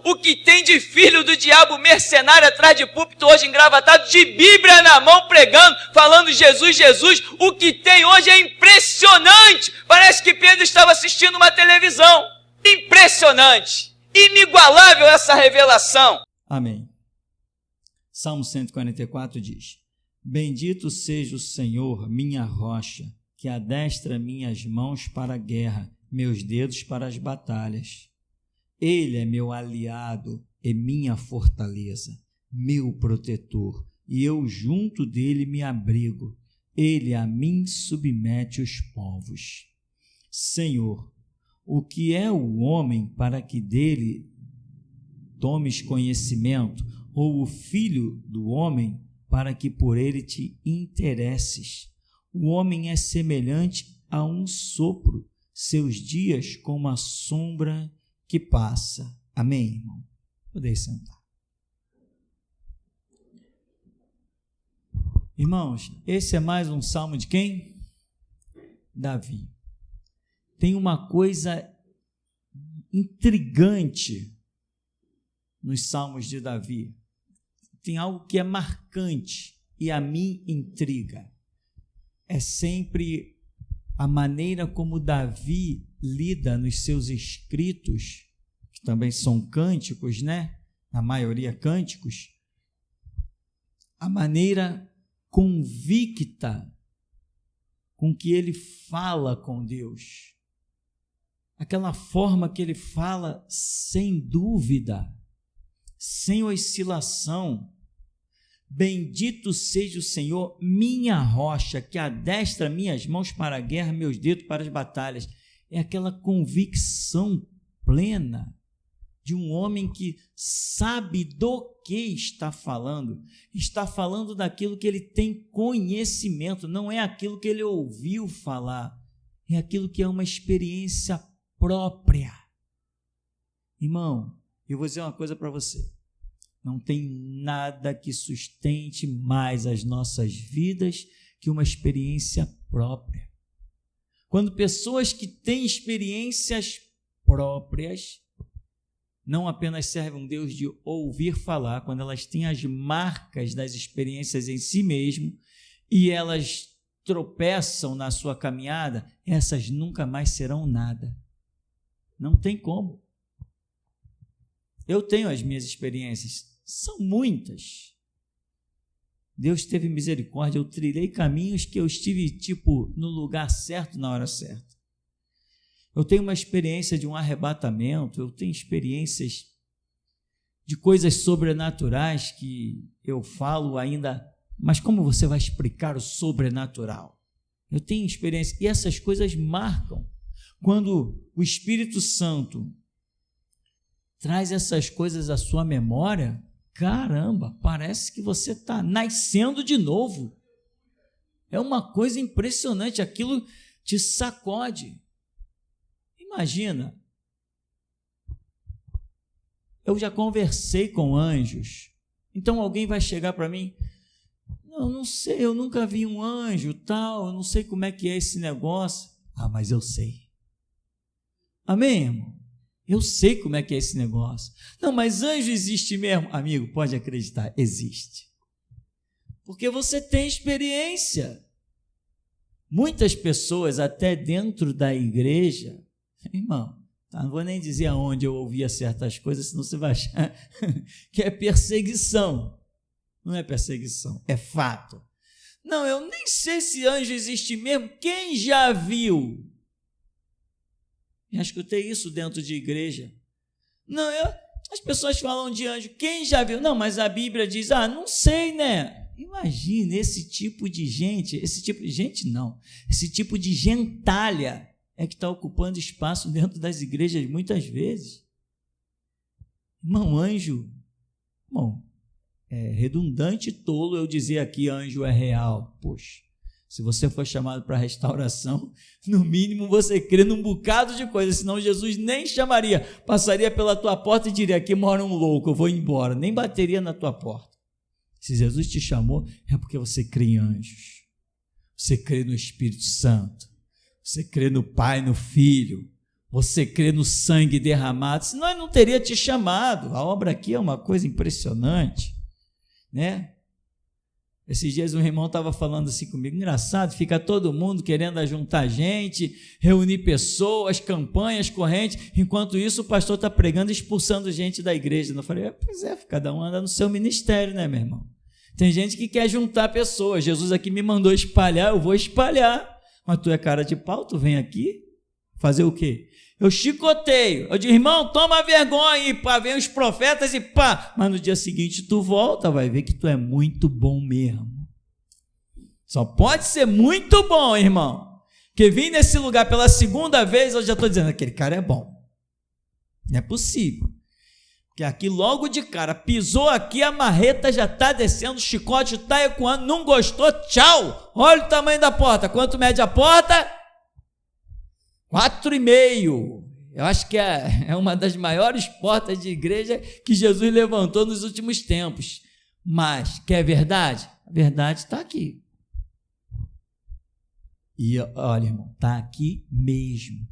o que tem de filho do diabo mercenário atrás de púlpito hoje engravatado, de Bíblia na mão pregando, falando Jesus, Jesus, o que tem hoje é impressionante. Parece que Pedro estava assistindo uma televisão. Impressionante, inigualável essa revelação. Amém. Salmo 144 diz: Bendito seja o Senhor, minha rocha, que adestra minhas mãos para a guerra, meus dedos para as batalhas. Ele é meu aliado e minha fortaleza, meu protetor, e eu junto dele me abrigo. Ele a mim submete os povos. Senhor, o que é o homem para que dele tomes conhecimento, ou o filho do homem para que por ele te interesses? O homem é semelhante a um sopro, seus dias como a sombra que passa. Amém, irmão? Podem sentar. Irmãos, esse é mais um salmo de quem? Davi. Tem uma coisa intrigante nos salmos de Davi. Tem algo que é marcante e a mim intriga. É sempre a maneira como Davi lida nos seus escritos, que também são cânticos, né? Na maioria cânticos, a maneira convicta com que ele fala com Deus, aquela forma que ele fala sem dúvida, sem oscilação. Bendito seja o Senhor, minha rocha, que adestra minhas mãos para a guerra, meus dedos para as batalhas. É aquela convicção plena de um homem que sabe do que está falando daquilo que ele tem conhecimento, não é aquilo que ele ouviu falar, é aquilo que é uma experiência própria. Irmão, eu vou dizer uma coisa para você, não tem nada que sustente mais as nossas vidas que uma experiência própria. Quando pessoas que têm experiências próprias não apenas servem um Deus de ouvir falar, quando elas têm as marcas das experiências em si mesmo e elas tropeçam na sua caminhada, essas nunca mais serão nada. Não tem como. Eu tenho as minhas experiências, são muitas. Deus teve misericórdia, eu trilhei caminhos que eu estive no lugar certo, na hora certa. Eu tenho uma experiência de um arrebatamento, eu tenho experiências de coisas sobrenaturais que eu falo ainda, mas como você vai explicar o sobrenatural? Eu tenho experiência, e essas coisas marcam. Quando o Espírito Santo traz essas coisas à sua memória, caramba, parece que você está nascendo de novo. É uma coisa impressionante, aquilo te sacode. Imagina, eu já conversei com anjos, então alguém vai chegar para mim, não sei, eu nunca vi um anjo, tal, eu não sei como é que é esse negócio. Ah, mas eu sei. Amém, irmão? Eu sei como é que é esse negócio. Não, mas anjo existe mesmo? Amigo, pode acreditar, existe. Porque você tem experiência. Muitas pessoas, até dentro da igreja, irmão, não vou nem dizer aonde eu ouvia certas coisas, senão você vai achar que é perseguição. Não é perseguição, é fato. Não, eu nem sei se anjo existe mesmo. Quem já viu? Já escutei isso dentro de igreja. Não, as pessoas falam de anjo. Quem já viu? Não, mas a Bíblia diz, não sei, né? Imagine esse tipo de gente, esse tipo de gentalha é que está ocupando espaço dentro das igrejas muitas vezes. Irmão, anjo, irmão, é redundante e tolo eu dizer aqui anjo é real. Poxa, se você for chamado para restauração, no mínimo você crê num bocado de coisa, senão Jesus nem chamaria, passaria pela tua porta e diria, aqui mora um louco, eu vou embora, nem bateria na tua porta. Se Jesus te chamou, é porque você crê em anjos, você crê no Espírito Santo, você crê no Pai, no Filho, Você crê no sangue derramado, senão ele não teria te chamado. A obra aqui é uma coisa impressionante, né? Esses dias um irmão estava falando assim comigo, engraçado, fica todo mundo querendo ajuntar gente, reunir pessoas, campanhas, correntes, enquanto isso o pastor está pregando e expulsando gente da igreja. Eu falei, pois é, cada um anda no seu ministério, né, meu irmão? Tem gente que quer juntar pessoas, Jesus aqui me mandou espalhar, eu vou espalhar, mas tu é cara de pau, tu vem aqui fazer o quê? Eu chicoteio, eu digo, irmão, toma vergonha, e pá, vem os profetas e pá, mas no dia seguinte tu volta, vai ver que tu é muito bom mesmo. Só pode ser muito bom, irmão, que vim nesse lugar pela segunda vez, eu já estou dizendo, aquele cara é bom, não é possível, porque aqui logo de cara, pisou aqui, a marreta já está descendo, o chicote está ecoando, não gostou, tchau, olha o tamanho da porta, quanto mede a porta? 4,5, eu acho que é uma das maiores portas de igreja que Jesus levantou nos últimos tempos, mas quer verdade? A verdade está aqui, e olha, irmão, está aqui mesmo,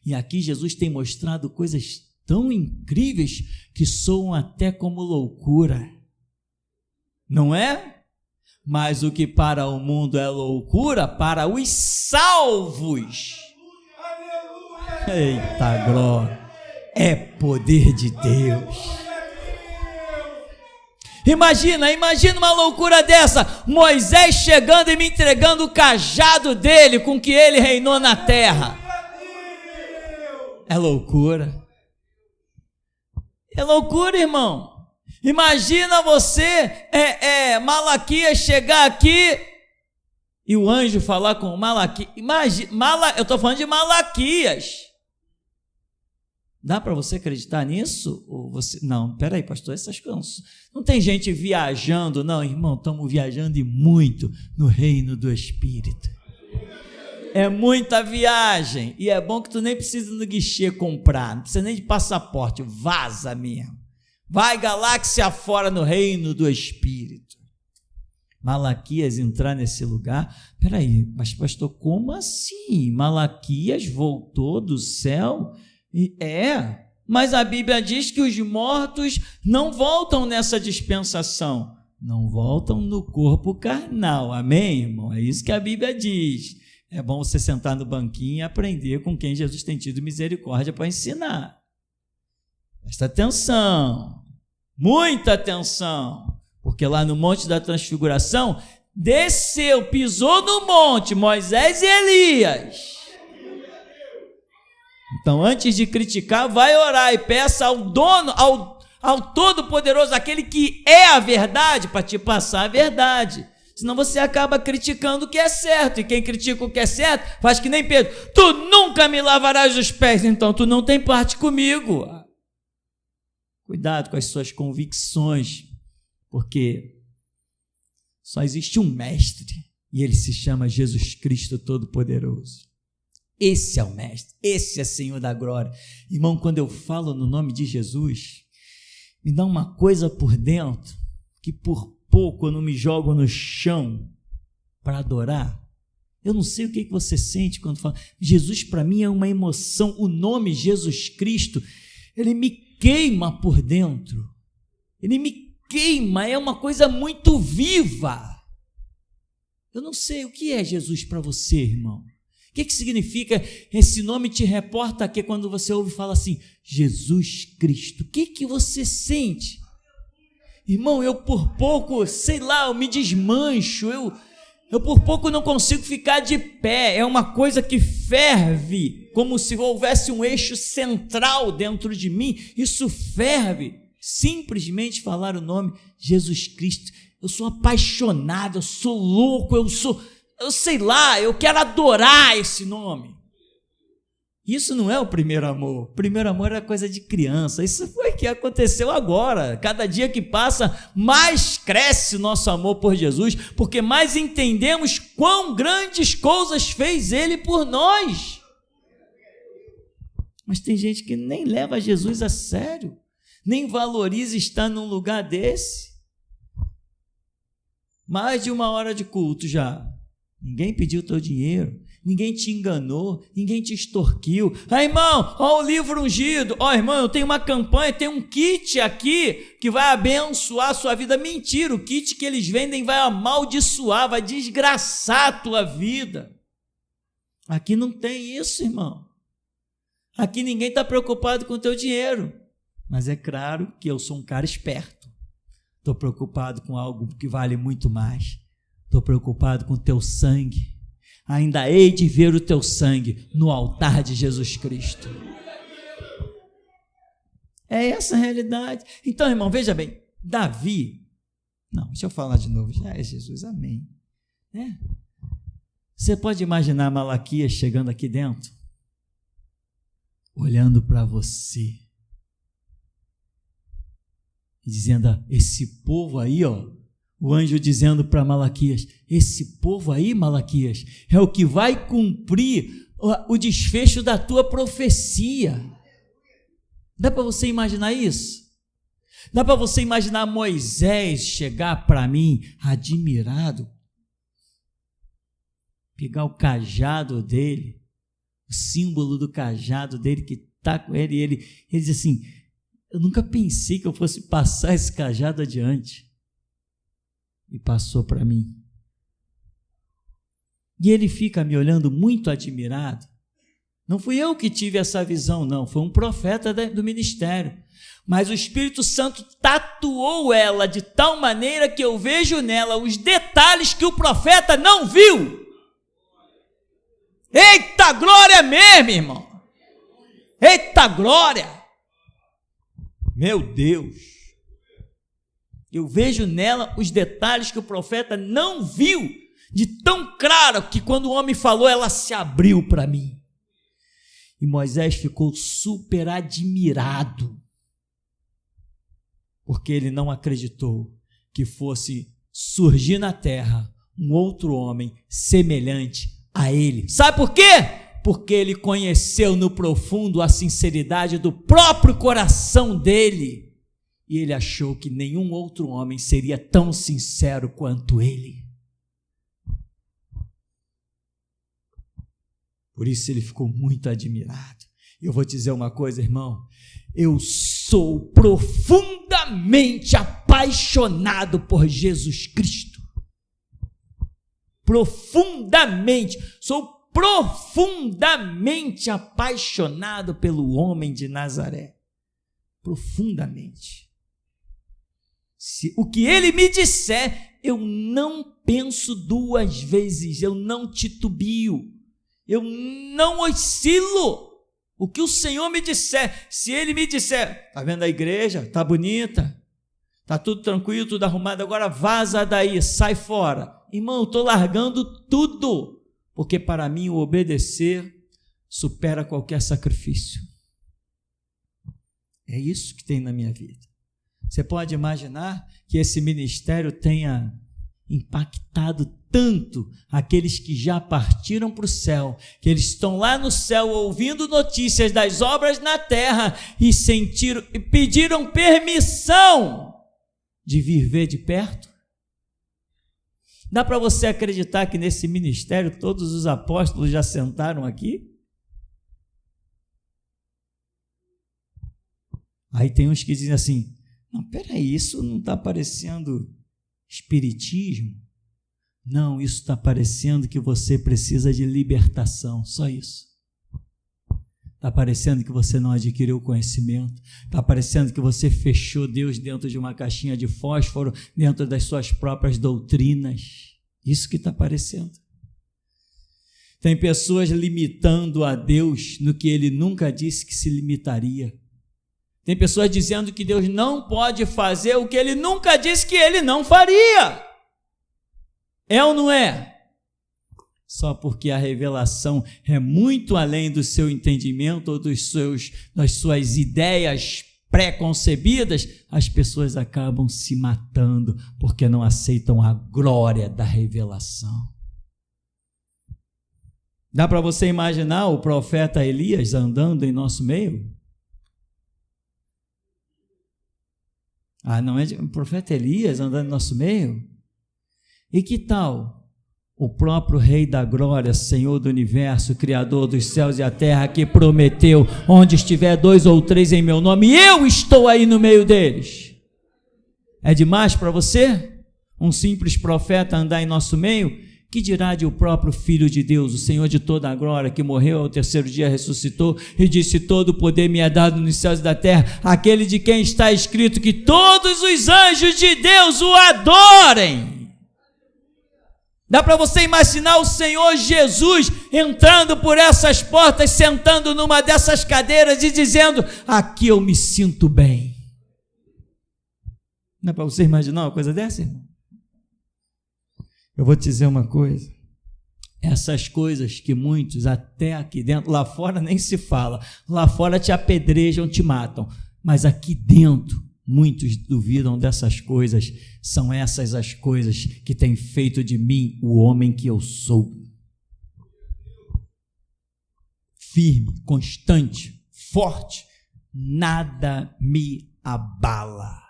e aqui Jesus tem mostrado coisas tão incríveis que soam até como loucura, não é? Mas o que para o mundo é loucura, para os salvos, eita glória, é poder de Deus. Imagina uma loucura dessa, Moisés chegando e me entregando o cajado dele, com que ele reinou na terra. É loucura, irmão. Imagina você, Malaquias chegar aqui e o anjo falar com Malaquias. Eu estou falando de Malaquias. Dá para você acreditar nisso? Ou você... Não, peraí, pastor, essas coisas. Não tem gente viajando, não, irmão, estamos viajando e muito no reino do Espírito. É muita viagem. E é bom que tu nem precisa no guichê comprar, não precisa nem de passaporte, vaza mesmo. Vai galáxia fora no reino do Espírito. Malaquias entrar nesse lugar, peraí, mas pastor, como assim? Malaquias voltou do céu? Mas a Bíblia diz que os mortos não voltam nessa dispensação, não voltam no corpo carnal, amém, irmão? É isso que a Bíblia diz. É bom você sentar no banquinho e aprender com quem Jesus tem tido misericórdia para ensinar. Presta atenção, muita atenção, porque lá no Monte da Transfiguração, desceu, pisou no monte, Moisés e Elias. Então, antes de criticar, vai orar e peça ao dono, ao Todo-Poderoso, aquele que é a verdade, para te passar a verdade. Senão você acaba criticando o que é certo, e quem critica o que é certo, faz que nem Pedro, tu nunca me lavarás os pés, então tu não tem parte comigo. Cuidado com as suas convicções, porque só existe um mestre, e ele se chama Jesus Cristo Todo-Poderoso. Esse é o mestre, esse é Senhor da glória. Irmão, quando eu falo no nome de Jesus, me dá uma coisa por dentro, que por pouco eu não me jogo no chão para adorar. Eu não sei o que você sente quando fala. Jesus para mim é uma emoção, o nome Jesus Cristo, ele me queima por dentro, ele me queima, é uma coisa muito viva. Eu não sei o que é Jesus para você, irmão. O que significa esse nome? Te reporta aqui quando você ouve falar assim, Jesus Cristo. O que você sente? Irmão, eu por pouco, sei lá, eu me desmancho, eu por pouco não consigo ficar de pé, é uma coisa que ferve, como se houvesse um eixo central dentro de mim, isso ferve, simplesmente falar o nome Jesus Cristo. Eu sou apaixonado, eu sou louco, eu sei lá, eu quero adorar esse nome. Isso não é o primeiro amor. O primeiro amor era coisa de criança. Isso foi o que aconteceu agora. Cada dia que passa, mais cresce o nosso amor por Jesus, porque mais entendemos quão grandes coisas fez Ele por nós. Mas tem gente que nem leva Jesus a sério, nem valoriza estar num lugar desse. Mais de 1 hora de culto já. Ninguém pediu teu dinheiro. ninguém te enganou, ninguém te extorquiu. Irmão, ó o livro ungido, irmão, eu tenho uma campanha, tem um kit aqui que vai abençoar a sua vida. Mentira, o kit que eles vendem vai amaldiçoar, vai desgraçar a tua vida. Aqui não tem isso, irmão. Aqui ninguém está preocupado com o teu dinheiro, mas é claro que eu sou um cara esperto. Estou preocupado com algo que vale muito mais. Estou preocupado com o teu sangue. Ainda hei de ver o teu sangue no altar de Jesus Cristo. É essa a realidade. Então, irmão, veja bem, Davi, não, deixa eu falar de novo, já é Jesus, amém. Você pode imaginar Malaquias chegando aqui dentro, olhando para você, e dizendo, esse povo aí, o anjo dizendo para Malaquias, esse povo aí, Malaquias, é o que vai cumprir o desfecho da tua profecia. Dá para você imaginar isso? Dá para você imaginar Moisés chegar para mim, admirado, pegar o cajado dele, o símbolo do cajado dele que está com ele, e ele diz assim, eu nunca pensei que eu fosse passar esse cajado adiante. E passou para mim. E ele fica me olhando muito admirado. Não fui eu que tive essa visão, não. Foi um profeta do ministério. Mas o Espírito Santo tatuou ela de tal maneira que eu vejo nela os detalhes que o profeta não viu. Eita glória mesmo, irmão. Eita glória. Meu Deus, eu vejo nela os detalhes que o profeta não viu, de tão claro que quando o homem falou, ela se abriu para mim. E Moisés ficou super admirado, porque ele não acreditou que fosse surgir na terra um outro homem semelhante a ele. Sabe por quê? Porque ele conheceu no profundo a sinceridade do próprio coração dele, e ele achou que nenhum outro homem seria tão sincero quanto ele. Por isso ele ficou muito admirado. Eu vou te dizer uma coisa, irmão, eu sou profundamente apaixonado por Jesus Cristo. Profundamente, sou profundamente apaixonado pelo homem de Nazaré, profundamente. Se o que ele me disser, eu não penso duas vezes, eu não titubio, eu não oscilo. O que o Senhor me disser, se ele me disser, está vendo a igreja, está bonita, está tudo tranquilo, tudo arrumado, agora vaza daí, sai fora. Irmão, eu estou largando tudo, porque para mim o obedecer supera qualquer sacrifício. É isso que tem na minha vida. Você pode imaginar que esse ministério tenha impactado tanto aqueles que já partiram para o céu, que eles estão lá no céu ouvindo notícias das obras na terra e pediram permissão de vir ver de perto? Dá para você acreditar que nesse ministério todos os apóstolos já sentaram aqui? Aí tem uns que dizem assim, não, peraí, isso não está parecendo espiritismo? Não, isso está parecendo que você precisa de libertação, só isso. Está parecendo que você não adquiriu conhecimento, está parecendo que você fechou Deus dentro de uma caixinha de fósforo, dentro das suas próprias doutrinas. Isso que está parecendo. Tem pessoas limitando a Deus no que ele nunca disse que se limitaria. Tem pessoas dizendo que Deus não pode fazer o que ele nunca disse que ele não faria. É ou não é? Só porque a revelação é muito além do seu entendimento ou das suas ideias pré-concebidas, as pessoas acabam se matando porque não aceitam a glória da revelação. Dá para você imaginar o profeta Elias andando em nosso meio? Não é o profeta Elias andando em nosso meio? E que tal o próprio Rei da Glória, Senhor do Universo, Criador dos céus e a terra, que prometeu: onde estiver 2 ou 3 em meu nome, eu estou aí no meio deles. É demais para você, um simples profeta, andar em nosso meio? Que dirá de o próprio Filho de Deus, o Senhor de toda a glória, que morreu ao 3º dia, ressuscitou e disse: todo o poder me é dado nos céus e da terra, aquele de quem está escrito que todos os anjos de Deus o adorem. Dá para você imaginar o Senhor Jesus entrando por essas portas, sentando numa dessas cadeiras e dizendo: aqui eu me sinto bem. Não é para você imaginar uma coisa dessa, irmão? Eu vou te dizer uma coisa: essas coisas que muitos, até aqui dentro, lá fora nem se fala, lá fora te apedrejam, te matam, mas aqui dentro muitos duvidam dessas coisas. São essas as coisas que têm feito de mim o homem que eu sou. Firme, constante, forte, nada me abala,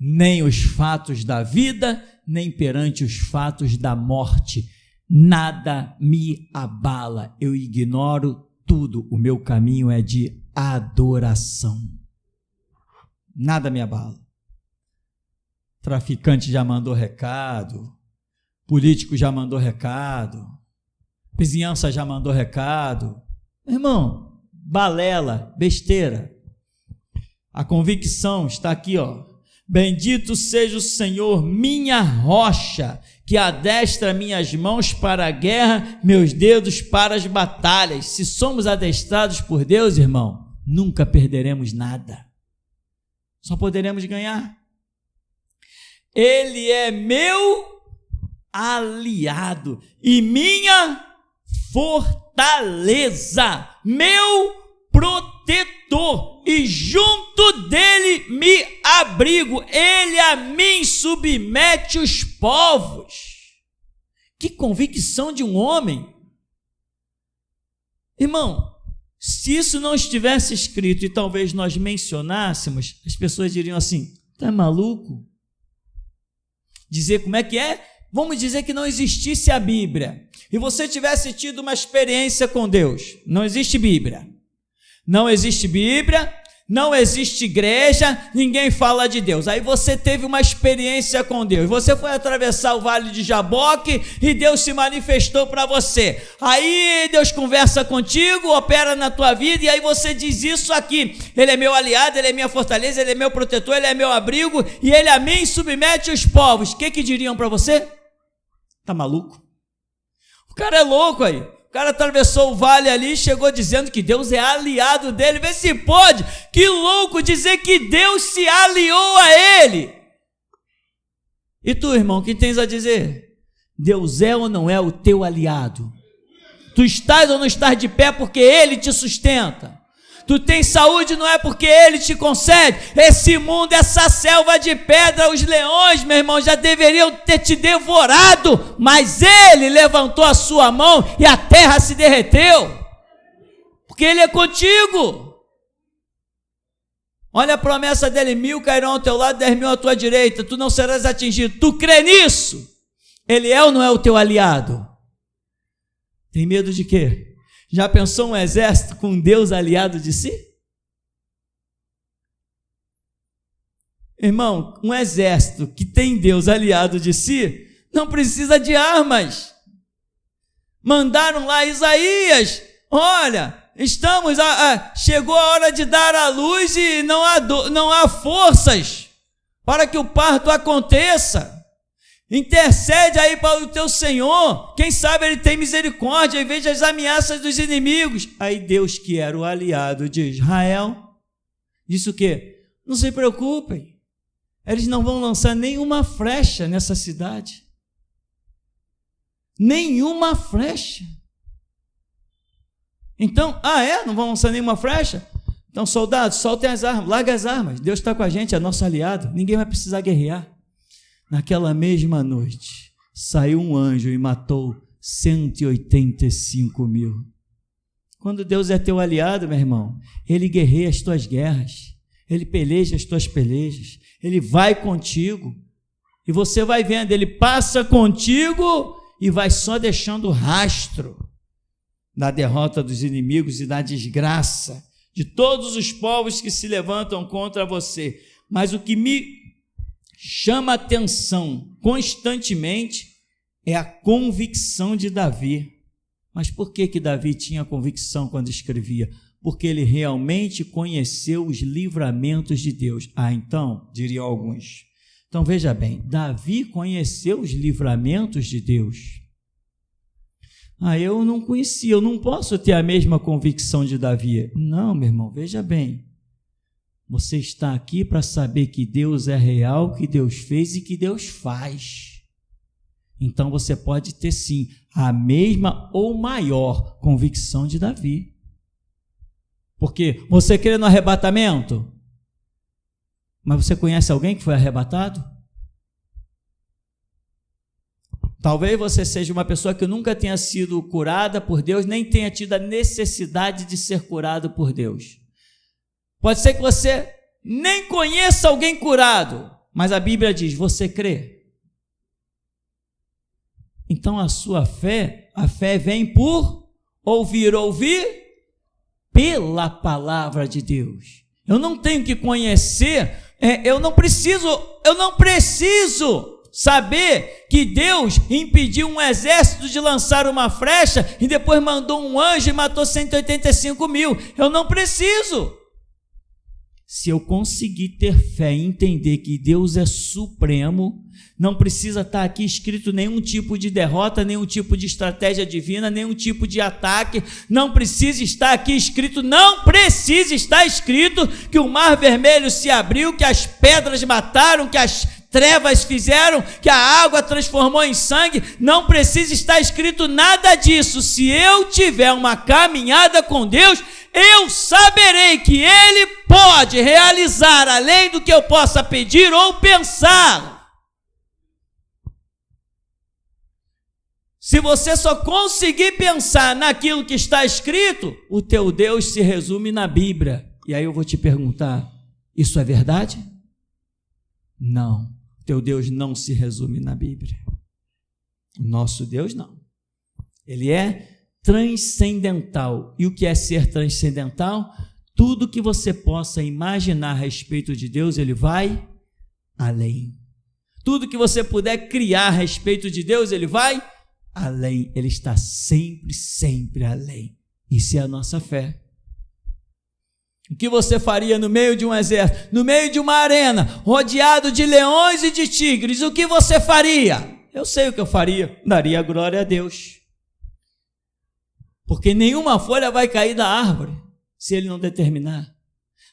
nem os fatos da vida, nem perante os fatos da morte, nada me abala. Eu ignoro tudo, o meu caminho é de adoração. Nada me abala. Traficante já mandou recado, político já mandou recado, vizinhança já mandou recado. Irmão, balela, besteira. A convicção está aqui, ó. Bendito seja o Senhor, minha rocha, que adestra minhas mãos para a guerra, meus dedos para as batalhas. Se somos adestrados por Deus, irmão, nunca perderemos nada. Só poderemos ganhar. Ele é meu aliado e minha fortaleza, meu protetor, e junto dele me abrigo. Ele a mim submete os povos. Que convicção de um homem! Irmão, se isso não estivesse escrito e talvez nós mencionássemos, as pessoas diriam assim: tu é maluco? Dizer como é que é? Vamos dizer que não existisse a Bíblia e você tivesse tido uma experiência com Deus. Não existe Bíblia. Não existe Bíblia, não existe igreja, ninguém fala de Deus. Aí você teve uma experiência com Deus, você foi atravessar o vale de Jaboque e Deus se manifestou para você. Aí Deus conversa contigo, opera na tua vida, e aí você diz isso aqui: Ele é meu aliado, Ele é minha fortaleza, Ele é meu protetor, Ele é meu abrigo, e Ele a mim submete os povos. O que diriam para você? Tá maluco? O cara é louco aí. O cara atravessou o vale ali e chegou dizendo que Deus é aliado dele. Vê se pode. Que louco dizer que Deus se aliou a ele. E tu, irmão, o que tens a dizer? Deus é ou não é o teu aliado? Tu estás ou não estás de pé porque Ele te sustenta? Tu tens saúde não é porque Ele te concede? Esse mundo, essa selva de pedra, os leões, meu irmão, já deveriam ter te devorado, mas Ele levantou a sua mão e a terra se derreteu, porque Ele é contigo. Olha a promessa dele: 1.000 cairão ao teu lado, 10.000 à tua direita, tu não serás atingido. Tu crê nisso? Ele é ou não é o teu aliado? Tem medo de quê? Já pensou um exército com Deus aliado de si? Irmão, um exército que tem Deus aliado de si não precisa de armas. Mandaram lá Isaías: olha, chegou a hora de dar a luz e não há forças para que o parto aconteça. Intercede aí para o teu Senhor, quem sabe Ele tem misericórdia e veja as ameaças dos inimigos. Aí Deus, que era o aliado de Israel, disse o quê? Não se preocupem, eles não vão lançar nenhuma flecha nessa cidade. Nenhuma flecha. Então, não vão lançar nenhuma flecha? Então, soldados, soltem as armas, larga as armas. Deus está com a gente, é nosso aliado, ninguém vai precisar guerrear. Naquela mesma noite, saiu um anjo e matou 185.000. Quando Deus é teu aliado, meu irmão, Ele guerreia as tuas guerras, Ele peleja as tuas pelejas, Ele vai contigo, e você vai vendo, Ele passa contigo e vai só deixando rastro da derrota dos inimigos e da desgraça de todos os povos que se levantam contra você. Mas o que me chama a atenção constantemente é a convicção de Davi. Mas por que Davi tinha convicção quando escrevia? Porque ele realmente conheceu os livramentos de Deus. Então, diriam alguns. Então veja bem, Davi conheceu os livramentos de Deus. Eu não conhecia, eu não posso ter a mesma convicção de Davi. Não, meu irmão, veja bem. Você está aqui para saber que Deus é real, que Deus fez e que Deus faz. Então você pode ter sim a mesma ou maior convicção de Davi. Porque você crê no arrebatamento? Mas você conhece alguém que foi arrebatado? Talvez você seja uma pessoa que nunca tenha sido curada por Deus, nem tenha tido a necessidade de ser curado por Deus. Pode ser que você nem conheça alguém curado, mas a Bíblia diz, você crê? Então a sua fé, a fé vem por ouvir pela palavra de Deus. Eu não tenho que conhecer, eu não preciso saber que Deus impediu um exército de lançar uma flecha e depois mandou um anjo e matou 185 mil. Eu não preciso. Se eu conseguir ter fé e entender que Deus é supremo, não precisa estar aqui escrito nenhum tipo de derrota, nenhum tipo de estratégia divina, nenhum tipo de ataque, não precisa estar aqui escrito, não precisa estar escrito que o mar vermelho se abriu, que as pedras mataram, que as trevas fizeram, que a água transformou em sangue, não precisa estar escrito nada disso. Se eu tiver uma caminhada com Deus, eu saberei que Ele pode realizar além do que eu possa pedir ou pensar. Se você só conseguir pensar naquilo que está escrito, o teu Deus se resume na Bíblia. E aí eu vou te perguntar, isso é verdade? Não, teu Deus não se resume na Bíblia. O nosso Deus não. Ele é transcendental. E o que é ser transcendental? Tudo que você possa imaginar a respeito de Deus, Ele vai além. Tudo que você puder criar a respeito de Deus, Ele vai além. Ele está sempre, sempre além. Isso é a nossa fé. O que você faria no meio de um exército, no meio de uma arena, rodeado de leões e de tigres? O que você faria? Eu sei o que eu faria. Daria glória a Deus. Porque nenhuma folha vai cair da árvore se Ele não determinar.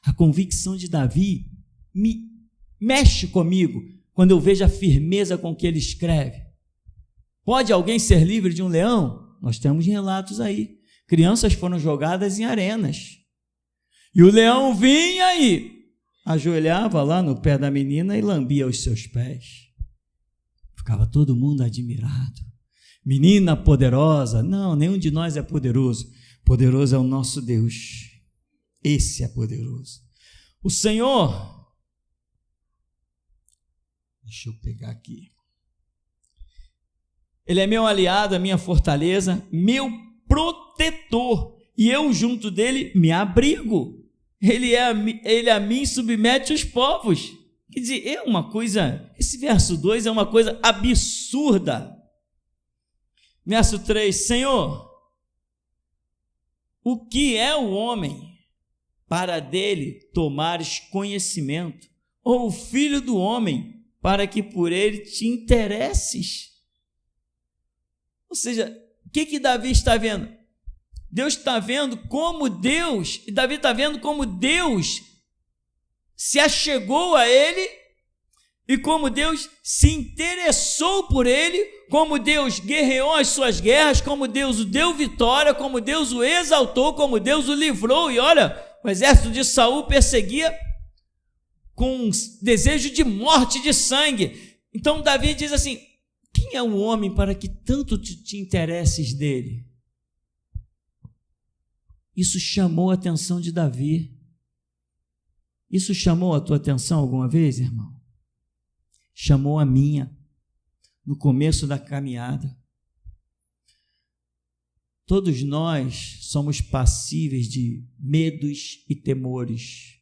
A convicção de Davi me mexe comigo quando eu vejo a firmeza com que ele escreve. Pode alguém ser livre de um leão? Nós temos relatos aí. Crianças foram jogadas em arenas. E o leão vinha e ajoelhava lá no pé da menina e lambia os seus pés. Ficava todo mundo admirado. Menina poderosa. Não, nenhum de nós é poderoso. Poderoso é o nosso Deus. Esse é poderoso. O Senhor, deixa eu pegar aqui. Ele é meu aliado, a minha fortaleza, meu protetor. E eu junto dele me abrigo. Ele a mim submete os povos. Quer dizer, é uma coisa, esse verso 2 é uma coisa absurda. Verso 3, Senhor, o que é o homem para dele tomares conhecimento? Ou o filho do homem para que por ele te interesses? Ou seja, o que Davi está vendo? Deus está vendo como Deus, e Davi está vendo como Deus se achegou a ele e como Deus se interessou por ele, como Deus guerreou as suas guerras, como Deus o deu vitória, como Deus o exaltou, como Deus o livrou. E olha, o exército de Saul perseguia com desejo de morte, de sangue. Então Davi diz assim, quem é o homem para que tanto te interesses dele? Isso chamou a atenção de Davi. Isso chamou a tua atenção alguma vez, irmão? Chamou a minha, no começo da caminhada. Todos nós somos passíveis de medos e temores.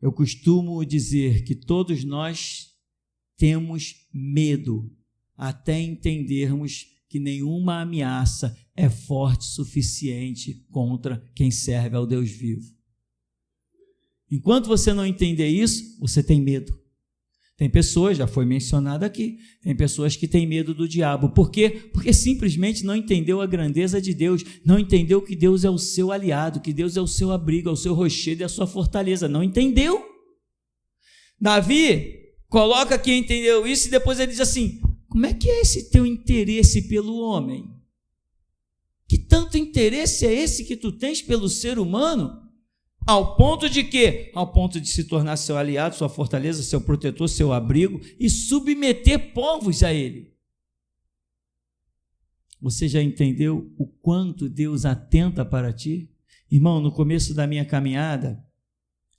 Eu costumo dizer que todos nós temos medo até entendermos que nenhuma ameaça é forte o suficiente contra quem serve ao Deus vivo. Enquanto você não entender isso, você tem medo. Tem pessoas, já foi mencionado aqui, tem pessoas que têm medo do diabo. Por quê? Porque simplesmente não entendeu a grandeza de Deus, não entendeu que Deus é o seu aliado, que Deus é o seu abrigo, é o seu rochedo e a sua fortaleza. Não entendeu. Davi coloca quem entendeu isso e depois ele diz assim: como é que é esse teu interesse pelo homem? Que tanto interesse é esse que tu tens pelo ser humano? Ao ponto de quê? Ao ponto de se tornar seu aliado, sua fortaleza, seu protetor, seu abrigo e submeter povos a ele. Você já entendeu o quanto Deus atenta para ti? Irmão, no começo da minha caminhada,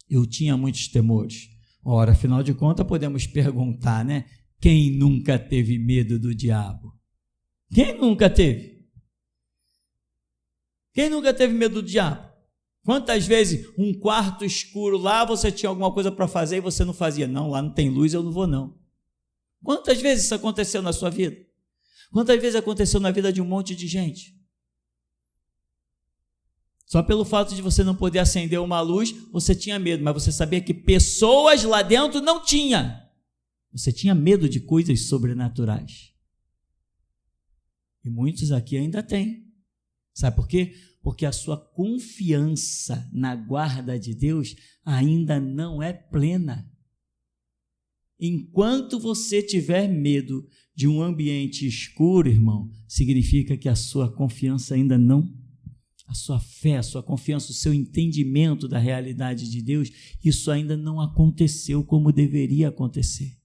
eu tinha muitos temores. Ora, afinal de contas, podemos perguntar, né? Quem nunca teve medo do diabo? Quem nunca teve? Quem nunca teve medo do diabo? Quantas vezes um quarto escuro lá, você tinha alguma coisa para fazer e você não fazia? Não, lá não tem luz, eu não vou não. Quantas vezes isso aconteceu na sua vida? Quantas vezes aconteceu na vida de um monte de gente? Só pelo fato de você não poder acender uma luz, você tinha medo, mas você sabia que pessoas lá dentro não tinham. Você tinha medo de coisas sobrenaturais. E muitos aqui ainda têm. Sabe por quê? Porque a sua confiança na guarda de Deus ainda não é plena. Enquanto você tiver medo de um ambiente escuro, irmão, significa que a sua confiança ainda não, a sua fé, a sua confiança, o seu entendimento da realidade de Deus, isso ainda não aconteceu como deveria acontecer.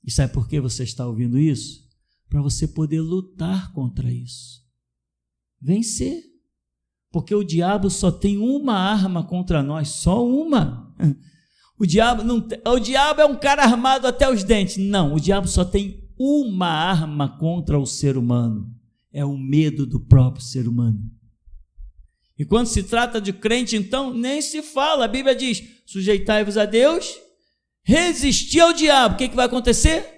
E sabe por que você está ouvindo isso? Para você poder lutar contra isso. Vencer. Porque o diabo só tem uma arma contra nós, só uma. O diabo é um cara armado até os dentes. Não, o diabo só tem uma arma contra o ser humano. É o medo do próprio ser humano. E quando se trata de crente, então, nem se fala. A Bíblia diz: sujeitai-vos a Deus, resistir ao diabo. O que vai acontecer?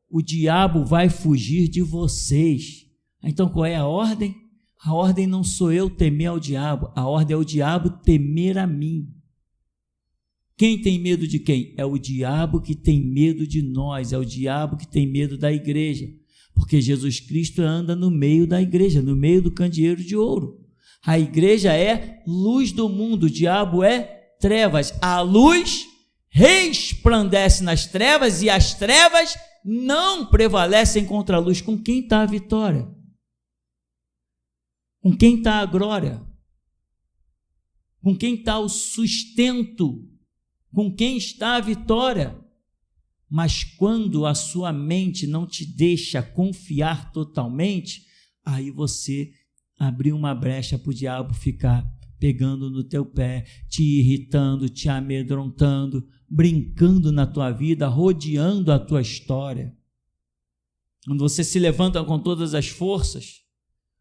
O diabo vai fugir de vocês. Então qual é a ordem? A ordem não sou eu temer ao diabo, a ordem é o diabo temer a mim. Quem tem medo de quem? É o diabo que tem medo de nós, é o diabo que tem medo da igreja, porque Jesus Cristo anda no meio da igreja, no meio do candeeiro de ouro. A igreja é luz do mundo, o diabo é trevas. A luz resplandece nas trevas e as trevas não prevalecem contra a luz. Com quem está a vitória? Com quem está a glória? Com quem está o sustento? Com quem está a vitória? Mas quando a sua mente não te deixa confiar totalmente, aí você abriu uma brecha para o diabo ficar pegando no teu pé, te irritando, te amedrontando, brincando na tua vida, rodeando a tua história. Quando você se levanta com todas as forças,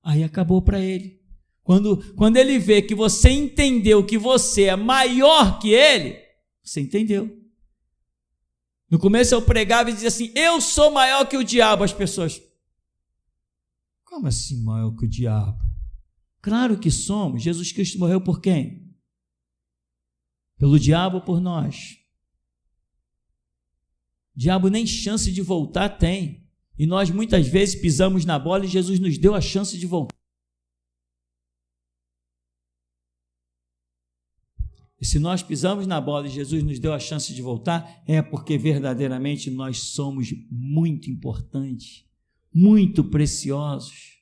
aí acabou para ele. Quando ele vê que você entendeu que você é maior que ele, você entendeu. No começo eu pregava e dizia assim: eu sou maior que o diabo. As pessoas: como assim maior que o diabo? Claro que somos. Jesus Cristo morreu por quem? Pelo diabo ou por nós? O diabo nem chance de voltar tem. E nós muitas vezes pisamos na bola e Jesus nos deu a chance de voltar. E se nós pisamos na bola e Jesus nos deu a chance de voltar, é porque verdadeiramente nós somos muito importantes, muito preciosos.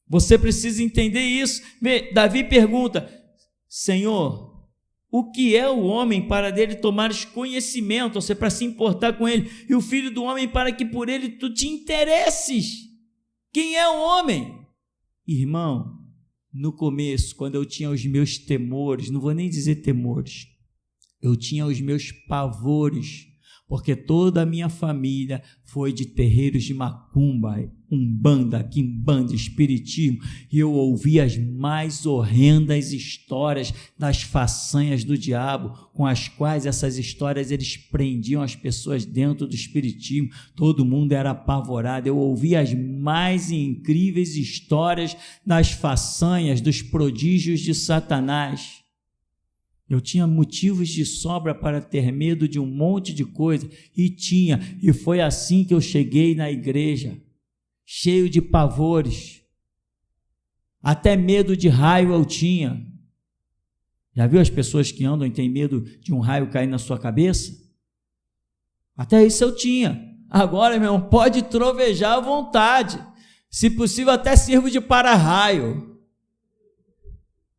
Você precisa entender isso. Davi pergunta: Senhor, o que é o homem para dele tomares conhecimento, ou seja, para se importar com ele, e o filho do homem para que por ele tu te interesses? Quem é o homem? Irmão, no começo, quando eu tinha os meus temores, não vou nem dizer temores, eu tinha os meus pavores, porque toda a minha família foi de terreiros de macumba, umbanda, quimbanda, espiritismo, e eu ouvi as mais horrendas histórias das façanhas do diabo, com as quais essas histórias eles prendiam as pessoas dentro do espiritismo, todo mundo era apavorado. Eu ouvi as mais incríveis histórias das façanhas, dos prodígios de Satanás. Eu tinha motivos de sobra para ter medo de um monte de coisa, e foi assim que eu cheguei na igreja, cheio de pavores, até medo de raio eu tinha. Já viu as pessoas que andam e têm medo de um raio cair na sua cabeça? Até isso eu tinha. Agora, meu irmão, pode trovejar à vontade, se possível até sirvo de para-raio.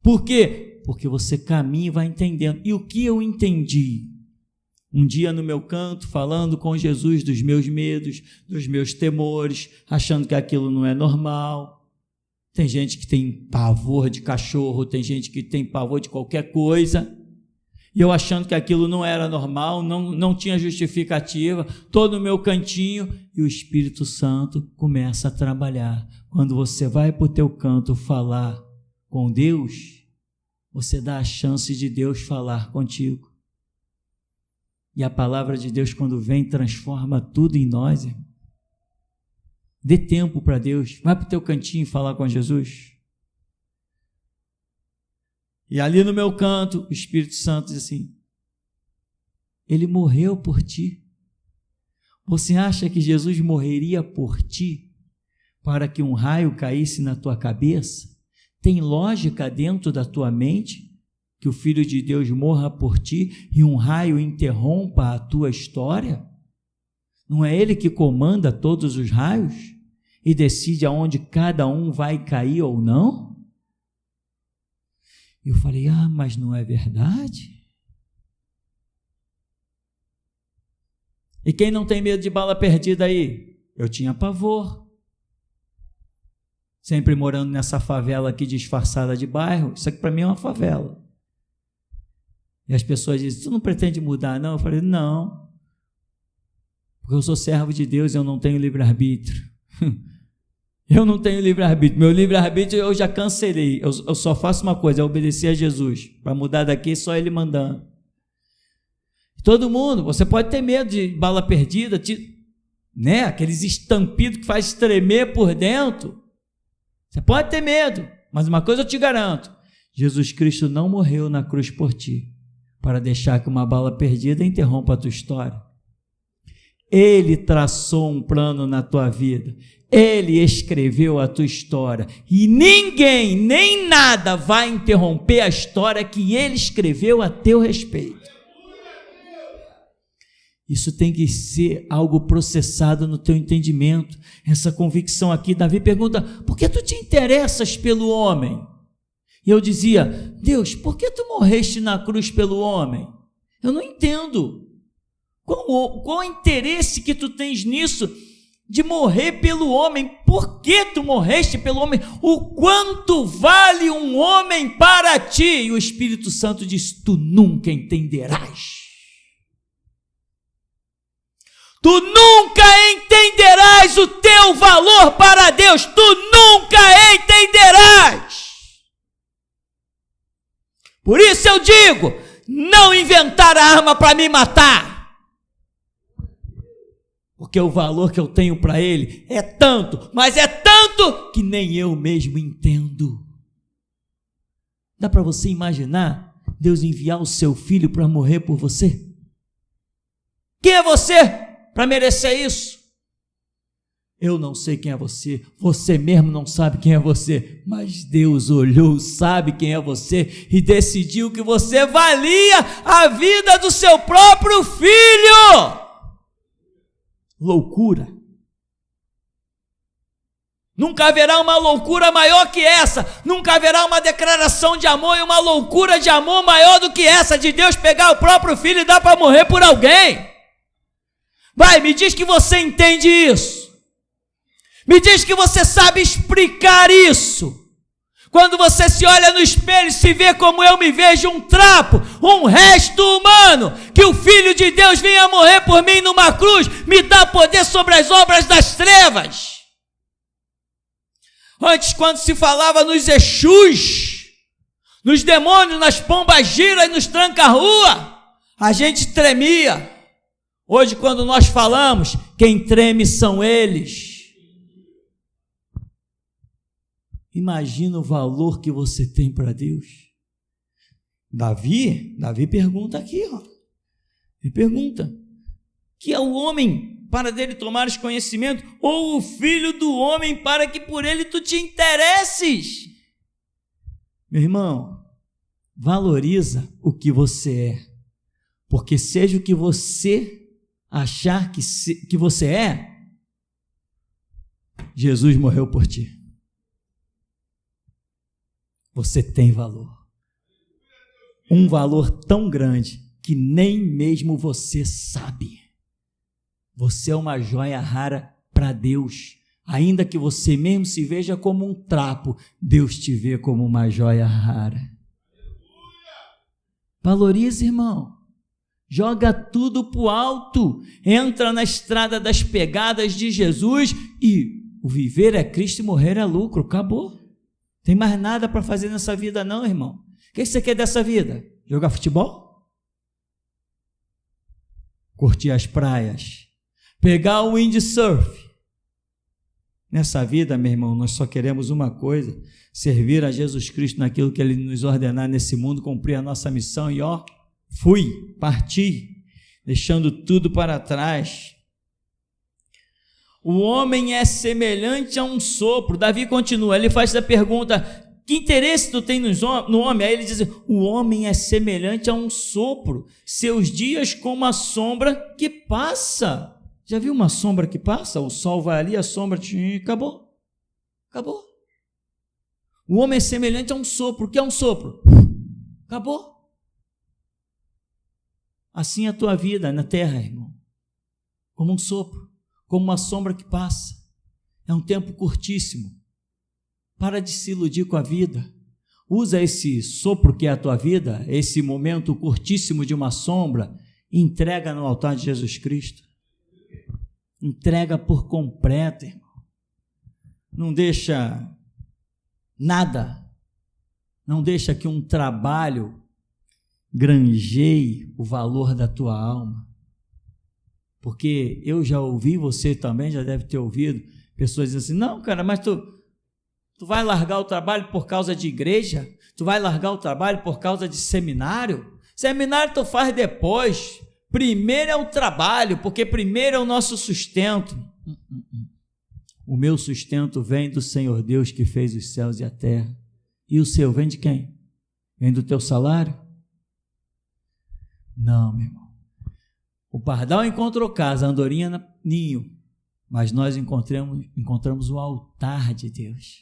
Por quê? Porque você caminha e vai entendendo. E o que eu entendi? Um dia no meu canto, falando com Jesus dos meus medos, dos meus temores, achando que aquilo não é normal. Tem gente que tem pavor de cachorro, tem gente que tem pavor de qualquer coisa. E eu achando que aquilo não era normal, não tinha justificativa, estou no meu cantinho, e o Espírito Santo começa a trabalhar. Quando você vai para o teu canto falar com Deus, você dá a chance de Deus falar contigo. E a palavra de Deus, quando vem, transforma tudo em nós, irmão. Dê tempo para Deus. Vai para o teu cantinho falar com Jesus. E ali no meu canto, o Espírito Santo diz assim: Ele morreu por ti. Você acha que Jesus morreria por ti para que um raio caísse na tua cabeça? Tem lógica dentro da tua mente que o Filho de Deus morra por ti e um raio interrompa a tua história? Não é Ele que comanda todos os raios e decide aonde cada um vai cair ou não? Eu falei, mas não é verdade? E quem não tem medo de bala perdida aí? Eu tinha pavor. Sempre morando nessa favela aqui disfarçada de bairro. Isso aqui para mim é uma favela. E as pessoas dizem, tu não pretende mudar não? Eu falei, não, porque eu sou servo de Deus e eu não tenho livre-arbítrio. Eu não tenho livre-arbítrio. Meu livre-arbítrio eu já cancelei. Eu só faço uma coisa, é obedecer a Jesus. Para mudar daqui, só Ele mandando. Todo mundo, você pode ter medo de bala perdida, né? Aqueles estampidos que faz tremer por dentro. Você pode ter medo, mas uma coisa eu te garanto: Jesus Cristo não morreu na cruz por ti, para deixar que uma bala perdida interrompa a tua história. Ele traçou um plano na tua vida, Ele escreveu a tua história, e ninguém, nem nada vai interromper a história que Ele escreveu a teu respeito. Isso tem que ser algo processado no teu entendimento, essa convicção aqui. Davi pergunta, por que tu te interessas pelo homem? E eu dizia, Deus, por que tu morreste na cruz pelo homem? Eu não entendo. Qual o interesse que tu tens nisso, de morrer pelo homem? Por que tu morreste pelo homem? O quanto vale um homem para ti? E o Espírito Santo diz, tu nunca entenderás. Tu nunca entenderás o teu valor para Deus, tu nunca entenderás. Por isso eu digo, não inventar a arma para me matar, porque o valor que eu tenho para Ele é tanto, mas é tanto que nem eu mesmo entendo. Dá para você imaginar Deus enviar o seu filho para morrer por você? Quem é você para merecer isso? Eu não sei quem é você, você mesmo não sabe quem é você, mas Deus olhou, sabe quem é você e decidiu que você valia a vida do seu próprio filho. Loucura. Nunca haverá uma loucura maior que essa, nunca haverá uma declaração de amor e uma loucura de amor maior do que essa, de Deus pegar o próprio filho e dar para morrer por alguém. Vai, me diz que você entende isso. Me diz que você sabe explicar isso. Quando você se olha no espelho e se vê como eu me vejo, um trapo, um resto humano, que o Filho de Deus venha morrer por mim numa cruz, me dá poder sobre as obras das trevas. Antes, quando se falava nos Exus, nos demônios, nas pombagiras e nos tranca-rua, a gente tremia. Hoje, quando nós falamos, quem treme são eles. Imagina o valor que você tem para Deus. Davi pergunta aqui, ó. Ele pergunta: que é o homem para dele tomares conhecimento, ou o filho do homem para que por ele tu te interesses? Meu irmão, valoriza o que você é, porque seja o que você achar que você é, Jesus morreu por ti. Você tem valor. Um valor tão grande que nem mesmo você sabe. Você é uma joia rara para Deus. Ainda que você mesmo se veja como um trapo, Deus te vê como uma joia rara. Valorize, irmão. Joga tudo para o alto. Entra na estrada das pegadas de Jesus e o viver é Cristo e morrer é lucro. Acabou. Tem mais nada para fazer nessa vida não, irmão. O que você quer dessa vida? Jogar futebol? Curtir as praias? Pegar o windsurf? Nessa vida, meu irmão, nós só queremos uma coisa: servir a Jesus Cristo naquilo que Ele nos ordenar nesse mundo, cumprir a nossa missão e parti, deixando tudo para trás. O homem é semelhante a um sopro. Davi continua, ele faz essa pergunta: que interesse tu tem no homem? Aí ele diz: o homem é semelhante a um sopro, seus dias como a sombra que passa. Já viu uma sombra que passa? O sol vai ali, a sombra, acabou. O homem é semelhante a um sopro. O que é um sopro? Acabou. Assim é a tua vida na terra, irmão, como um sopro, como uma sombra que passa. É um tempo curtíssimo. Para de se iludir com a vida. Usa esse sopro que é a tua vida, esse momento curtíssimo de uma sombra, e entrega no altar de Jesus Cristo. Entrega por completo, irmão. Não deixa nada, não deixa que um trabalho granjeie o valor da tua alma. Porque eu já ouvi, você também já deve ter ouvido, pessoas dizendo assim: não, cara, mas tu vai largar o trabalho por causa de igreja? Tu vai largar o trabalho por causa de seminário? Seminário tu faz depois. Primeiro é o trabalho, porque primeiro é o nosso sustento. O meu sustento vem do Senhor Deus que fez os céus e a terra. E o seu vem de quem? Vem do teu salário? Não, meu irmão. O pardal encontrou casa, a andorinha ninho, mas nós encontramos o altar de Deus.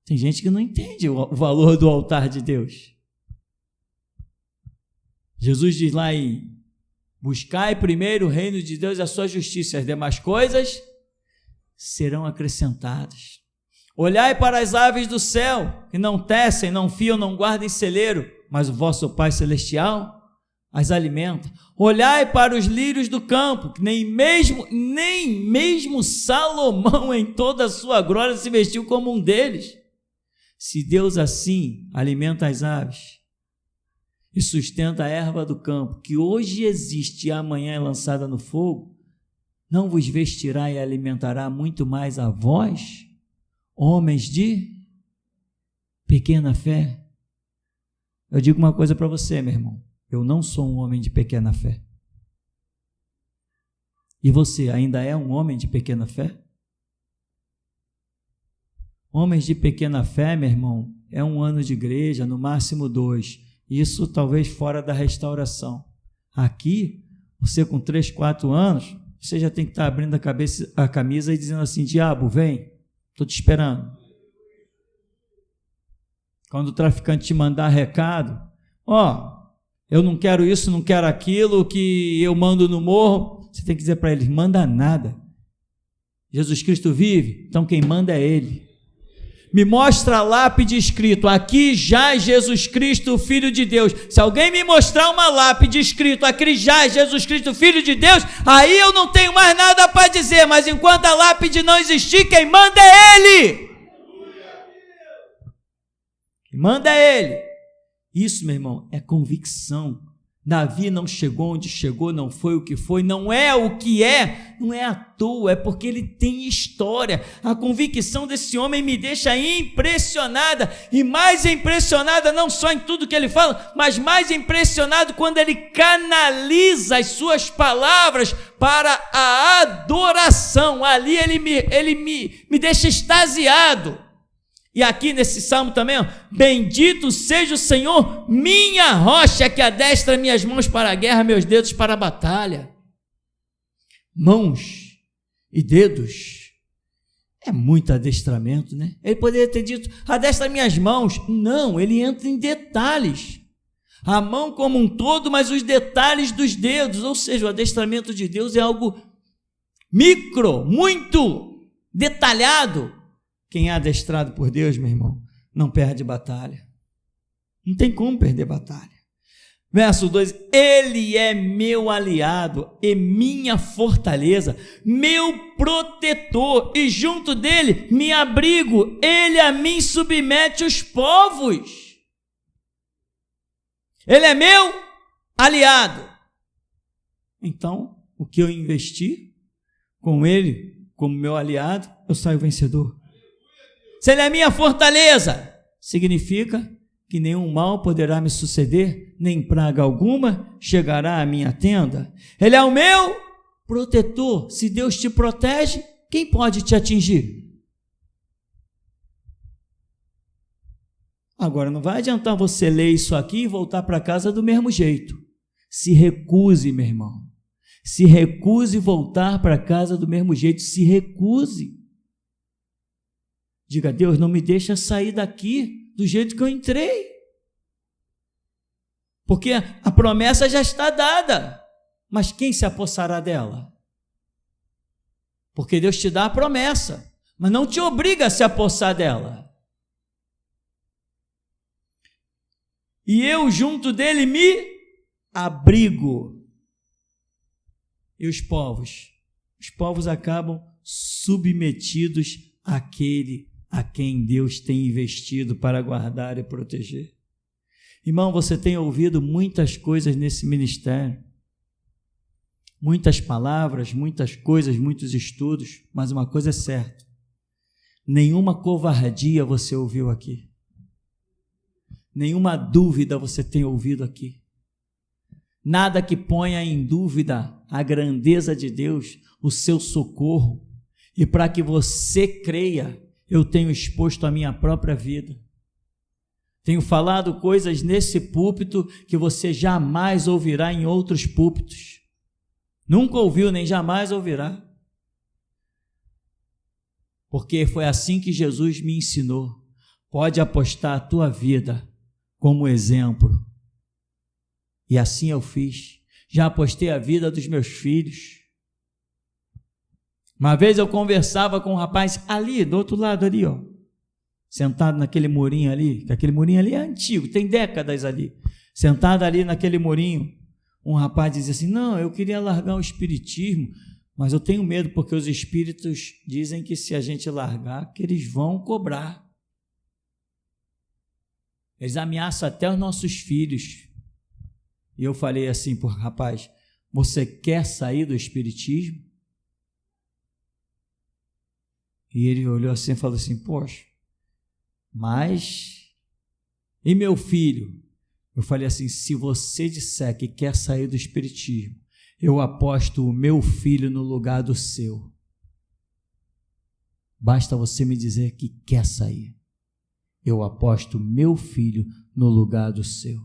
Tem gente que não entende o valor do altar de Deus. Jesus diz lá em: buscai primeiro o reino de Deus e a sua justiça, as demais coisas serão acrescentadas. Olhai para as aves do céu, que não tecem, não fiam, não guardem celeiro, mas o vosso Pai Celestial as alimenta. Olhai para os lírios do campo, que nem mesmo Salomão em toda a sua glória se vestiu como um deles. Se Deus assim alimenta as aves e sustenta a erva do campo, que hoje existe e amanhã é lançada no fogo, não vos vestirá e alimentará muito mais a vós, homens de pequena fé? Eu digo uma coisa para você, meu irmão: eu não sou um homem de pequena fé. E você ainda é um homem de pequena fé? Homens de pequena fé, meu irmão, é 1 ano de igreja, no máximo 2. Isso talvez fora da restauração. Aqui, você com 3, 4 anos, você já tem que estar abrindo a camisa e dizendo assim: diabo, vem, estou te esperando. Quando o traficante te mandar recado: eu não quero isso, não quero aquilo, que eu mando no morro, você tem que dizer para ele: manda nada. Jesus Cristo vive, então quem manda é Ele. me mostra a lápide escrito, aqui jaz Jesus Cristo, o Filho de Deus. Se alguém me mostrar uma lápide escrito, aqui jaz Jesus Cristo, o Filho de Deus, aí eu não tenho mais nada para dizer, mas enquanto a lápide não existir, quem manda é Ele. Quem manda é Ele. Isso, meu irmão, é convicção. Davi não chegou onde chegou, não foi o que foi, não é o que é, não é à toa, é porque ele tem história. A convicção desse homem me deixa impressionada, e mais impressionada não só em tudo que ele fala, mas mais impressionado quando ele canaliza as suas palavras para a adoração. Ali ele me deixa extasiado. E aqui nesse salmo também, ó, bendito seja o Senhor, minha rocha, que adestra minhas mãos para a guerra, meus dedos para a batalha. Mãos e dedos, é muito adestramento, né? Ele poderia ter dito, adestra minhas mãos. Não, ele entra em detalhes. A mão como um todo, mas os detalhes dos dedos, ou seja, o adestramento de Deus é algo micro, muito detalhado. Quem é adestrado por Deus, meu irmão, não perde batalha. Não tem como perder batalha. Verso 2, Ele é meu aliado e minha fortaleza, meu protetor, e junto dele me abrigo, Ele a mim submete os povos. Ele é meu aliado. Então, o que eu investi com Ele como meu aliado, eu saio vencedor. Se Ele é minha fortaleza, significa que nenhum mal poderá me suceder, nem praga alguma chegará à minha tenda. Ele é o meu protetor. Se Deus te protege, quem pode te atingir? Agora, não vai adiantar você ler isso aqui e voltar para casa do mesmo jeito. Se recuse, meu irmão. Se recuse voltar para casa do mesmo jeito. Se recuse. Diga, Deus, não me deixa sair daqui do jeito que eu entrei. Porque a promessa já está dada. Mas quem se apossará dela? Porque Deus te dá a promessa, mas não te obriga a se apossar dela. E eu junto dele me abrigo. E os povos? Os povos acabam submetidos àquele a quem Deus tem investido para guardar e proteger. Irmão, você tem ouvido muitas coisas nesse ministério, muitas palavras, muitas coisas, muitos estudos, mas uma coisa é certa, nenhuma covardia você ouviu aqui, nenhuma dúvida você tem ouvido aqui, nada que ponha em dúvida a grandeza de Deus, o seu socorro, e para que você creia, eu tenho exposto a minha própria vida. Tenho falado coisas nesse púlpito que você jamais ouvirá em outros púlpitos. Nunca ouviu, nem jamais ouvirá. Porque foi assim que Jesus me ensinou. Pode apostar a tua vida como exemplo. E assim eu fiz. Já apostei a vida dos meus filhos. Uma vez eu conversava com um rapaz ali, do outro lado ali, ó, sentado naquele murinho ali, que aquele murinho ali é antigo, tem décadas ali, sentado ali naquele murinho, um rapaz dizia assim, não, eu queria largar o espiritismo, mas eu tenho medo, porque os espíritos dizem que se a gente largar, que eles vão cobrar. Eles ameaçam até os nossos filhos. E eu falei assim para o rapaz, você quer sair do espiritismo? E ele olhou assim e falou assim, poxa, mas, e meu filho? Eu falei assim, se você disser que quer sair do espiritismo, eu aposto o meu filho no lugar do seu. Basta você me dizer que quer sair. Eu aposto o meu filho no lugar do seu.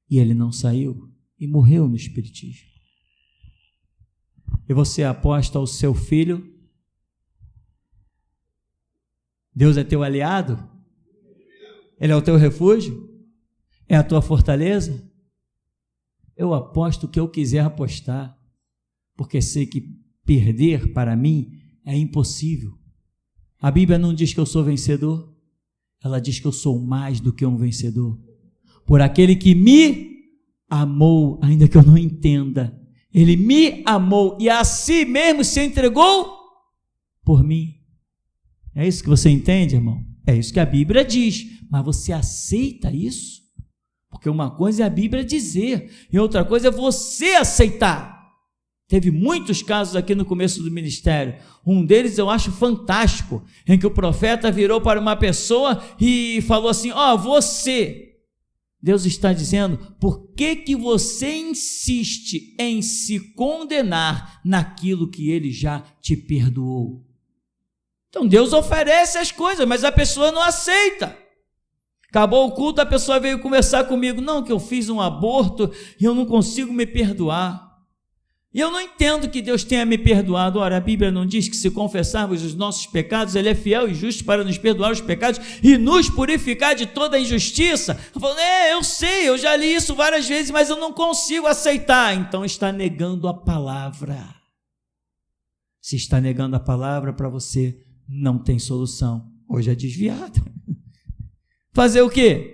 E ele não saiu e morreu no espiritismo. E você aposta o seu filho? Deus é teu aliado? Ele é o teu refúgio? É a tua fortaleza? Eu aposto o que eu quiser apostar, porque sei que perder para mim é impossível. A Bíblia não diz que eu sou vencedor? Ela diz que eu sou mais do que um vencedor. Por aquele que me amou, ainda que eu não entenda. Ele me amou e a si mesmo se entregou por mim. É isso que você entende, irmão? É isso que a Bíblia diz. Mas você aceita isso? Porque uma coisa é a Bíblia dizer e outra coisa é você aceitar. Teve muitos casos aqui no começo do ministério. Um deles eu acho fantástico, em que o profeta virou para uma pessoa e falou assim: você, Deus está dizendo, por que você insiste em se condenar naquilo que Ele já te perdoou? Então Deus oferece as coisas, mas a pessoa não aceita. Acabou o culto, a pessoa veio conversar comigo: não, que eu fiz um aborto e eu não consigo me perdoar. E eu não entendo que Deus tenha me perdoado. Ora, a Bíblia não diz que se confessarmos os nossos pecados, Ele é fiel e justo para nos perdoar os pecados e nos purificar de toda a injustiça? Eu falo: eu sei, eu já li isso várias vezes, mas eu não consigo aceitar. Então está negando a palavra. Se está negando a palavra, para você não tem solução. Hoje é desviado. Fazer o quê?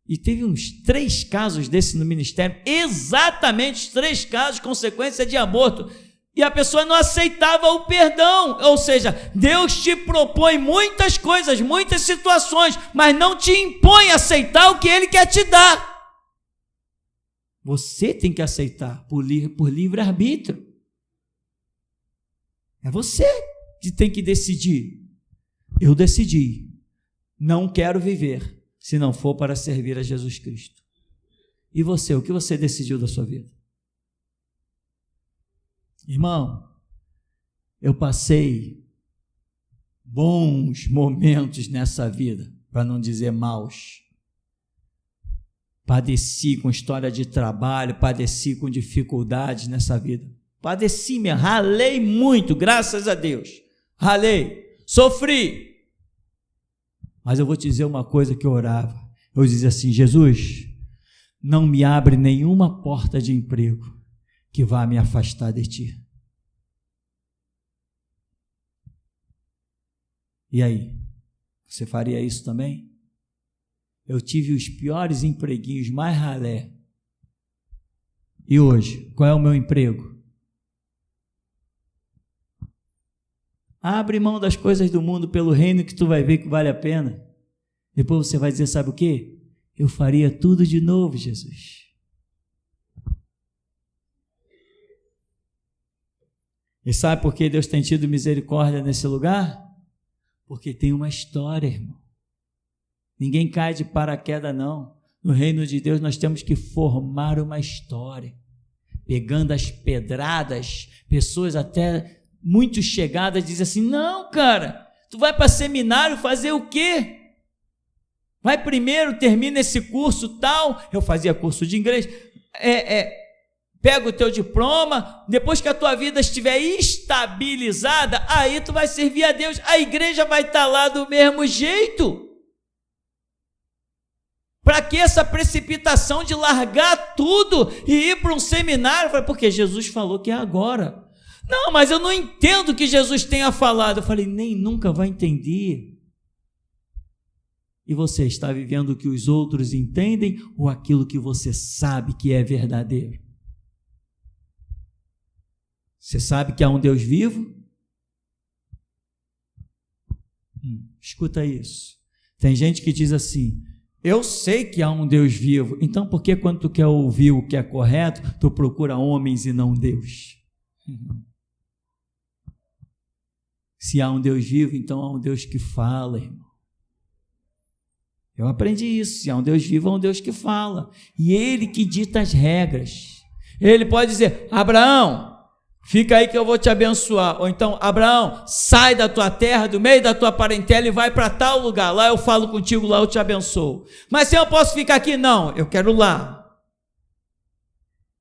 E teve uns 3 casos desse no ministério, exatamente 3 casos, consequência de aborto, e a pessoa não aceitava o perdão. Ou seja, Deus te propõe muitas coisas, muitas situações, mas não te impõe a aceitar o que Ele quer te dar. Você tem que aceitar por livre-arbítrio. É você que tem que decidir. Eu decidi, não quero viver se não for para servir a Jesus Cristo. E você, o que você decidiu da sua vida? Irmão, eu passei bons momentos nessa vida, para não dizer maus. Padeci com história de trabalho, padeci com dificuldades nessa vida. Padeci mesmo, ralei muito, graças a Deus. Ralei, sofri. Mas eu vou te dizer uma coisa que eu orava. Eu dizia assim: Jesus, não me abre nenhuma porta de emprego que vá me afastar de Ti. E aí? Você faria isso também? Eu tive os piores empreguinhos, mais ralé. E hoje, qual é o meu emprego? Abre mão das coisas do mundo pelo reino, que tu vai ver que vale a pena. Depois você vai dizer: sabe o quê? Eu faria tudo de novo, Jesus. E sabe por que Deus tem tido misericórdia nesse lugar? Porque tem uma história, irmão. Ninguém cai de paraquedas, não. No reino de Deus nós temos que formar uma história. Pegando as pedradas, pessoas até muito chegadas dizem assim: não, cara, tu vai para seminário fazer o quê? Vai primeiro, termina esse curso tal. Eu fazia curso de inglês. Pega o teu diploma, depois que a tua vida estiver estabilizada, aí tu vai servir a Deus. A igreja vai estar lá do mesmo jeito. Para que essa precipitação de largar tudo e ir para um seminário? Porque Jesus falou que é agora. Não, mas eu não entendo o que Jesus tenha falado. Eu falei: nem nunca vai entender. E você está vivendo o que os outros entendem ou aquilo que você sabe que é verdadeiro? Você sabe que há um Deus vivo? Escuta isso. Tem gente que diz assim: eu sei que há um Deus vivo, então por que quando tu quer ouvir o que é correto, tu procura homens e não Deus? Se há um Deus vivo, então há um Deus que fala, irmão. Eu aprendi isso: se há um Deus vivo, há um Deus que fala, e Ele que dita as regras. Ele pode dizer: Abraão, fica aí que eu vou te abençoar. Ou então: Abraão, sai da tua terra, do meio da tua parentela e vai para tal lugar, lá eu falo contigo, lá eu te abençoo. Mas se eu posso ficar aqui? Não, eu quero lá.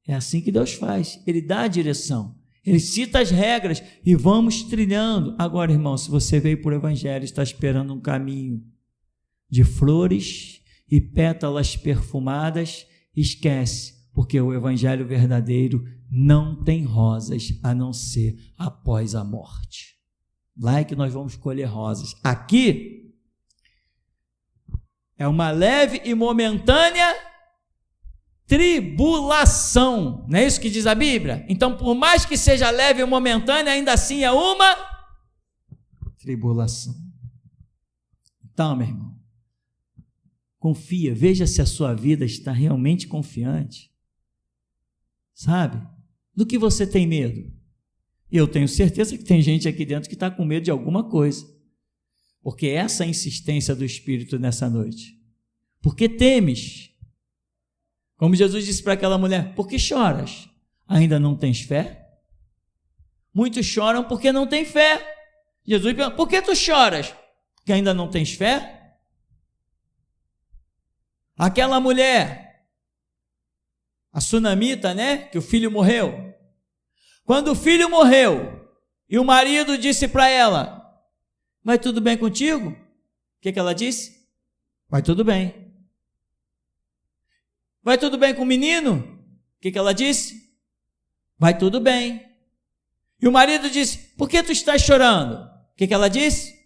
É assim que Deus faz. Ele dá a direção, Ele cita as regras e vamos trilhando. Agora, irmão, se você veio por evangelho e está esperando um caminho de flores e pétalas perfumadas, esquece, porque o evangelho verdadeiro não tem rosas a não ser após a morte. Lá é que nós vamos colher rosas. Aqui É uma leve e momentânea tribulação. Não é isso que diz a Bíblia? Então, por mais que seja leve e momentânea, ainda assim é uma tribulação. Então, meu irmão, confia, veja se a sua vida está realmente confiante. Sabe? Do que você tem medo? Eu tenho certeza que tem gente aqui dentro que está com medo de alguma coisa. Porque essa é a insistência do Espírito nessa noite. Por que temes? Como Jesus disse para aquela mulher, por que choras? Ainda não tens fé? Muitos choram porque não têm fé. Jesus pergunta, por que tu choras? Porque ainda não tens fé? Aquela mulher, a sunamita, né? Que o filho morreu. Quando o filho morreu e o marido disse para ela, vai tudo bem contigo? O que ela disse? Vai tudo bem. Vai tudo bem com o menino? O que ela disse? Vai tudo bem. E o marido disse, por que tu estás chorando? O que ela disse?